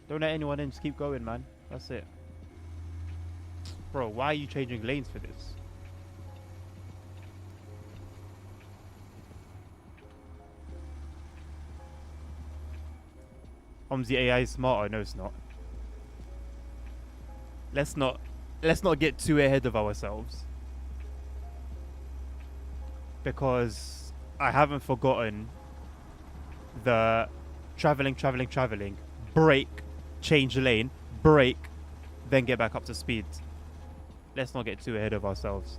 Don't let anyone in, just keep going, man. That's it. Bro, why are you changing lanes for this? The AI is smarter. No, it's not. Let's not get too ahead of ourselves. Because I haven't forgotten the traveling, brake, change lane, brake, then get back up to speed. Let's not get too ahead of ourselves.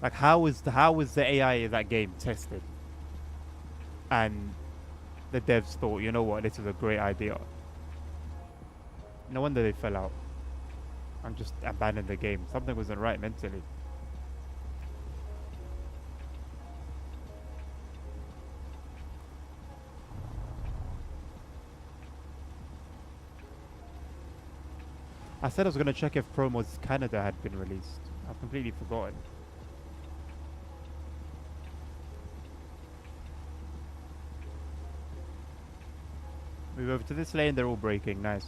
Like how is the AI in that game tested? And the devs thought, you know what, this is a great idea. No wonder they fell out and just abandoned the game. Something wasn't right mentally. I said I was going to check if Promos Canada had been released. I've completely forgotten. Move over to this lane, they're all braking. Nice.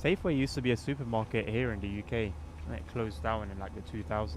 Safeway used to be a supermarket here in the UK. And it closed down in like the 2000s.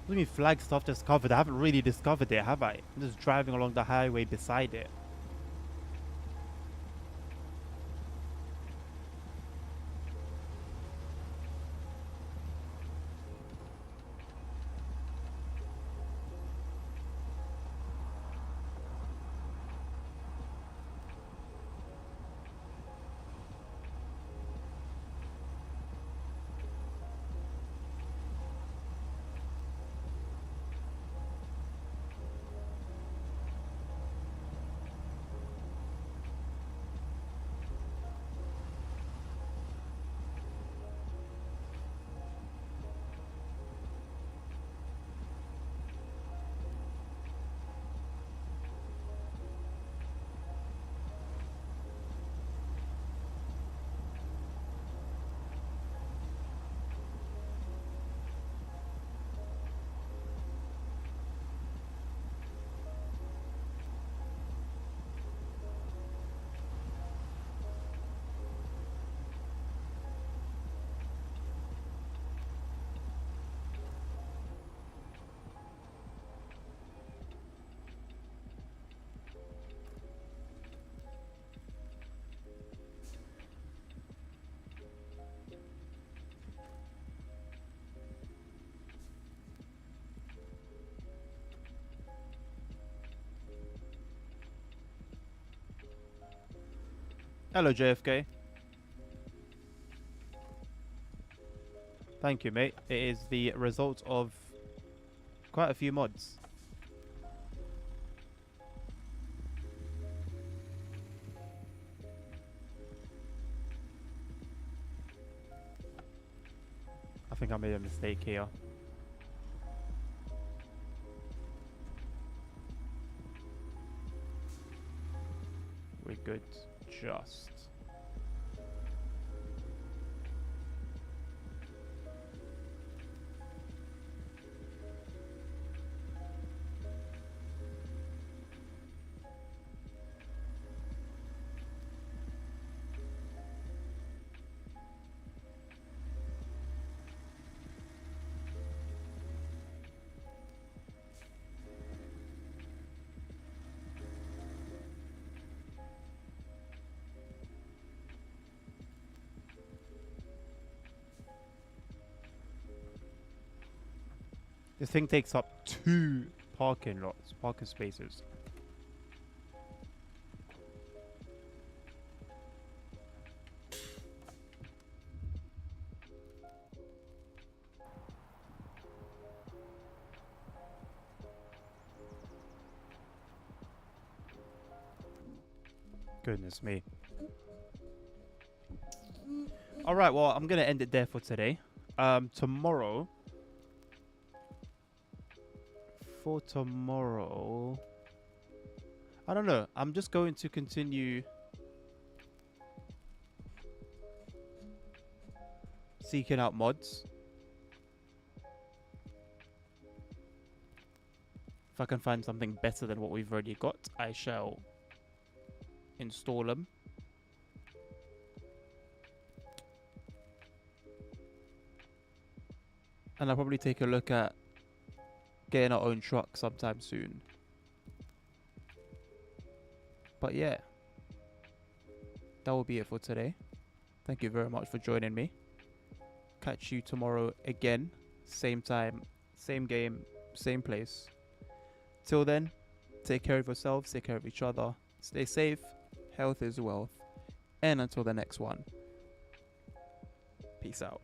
What do you mean Flagstaff discovered? I haven't really discovered it, have I? I'm just driving along the highway beside it. Hello, JFK. Thank you, mate. It is the result of quite a few mods. I think I made a mistake here. We're good. Just. This thing takes up 2 parking spaces. Goodness me. Alright, well, I'm going to end it there for today. Tomorrow... For tomorrow... I don't know. I'm just going to continue... seeking out mods. If I can find something better than what we've already got, I shall install them. And I'll probably take a look at getting our own truck sometime soon. But yeah, that will be it for today. Thank you very much for joining me. Catch you tomorrow again. Same time, same game, same place. Till then, take care of yourselves, take care of each other. Stay safe. Health is wealth. And until the next one, peace out.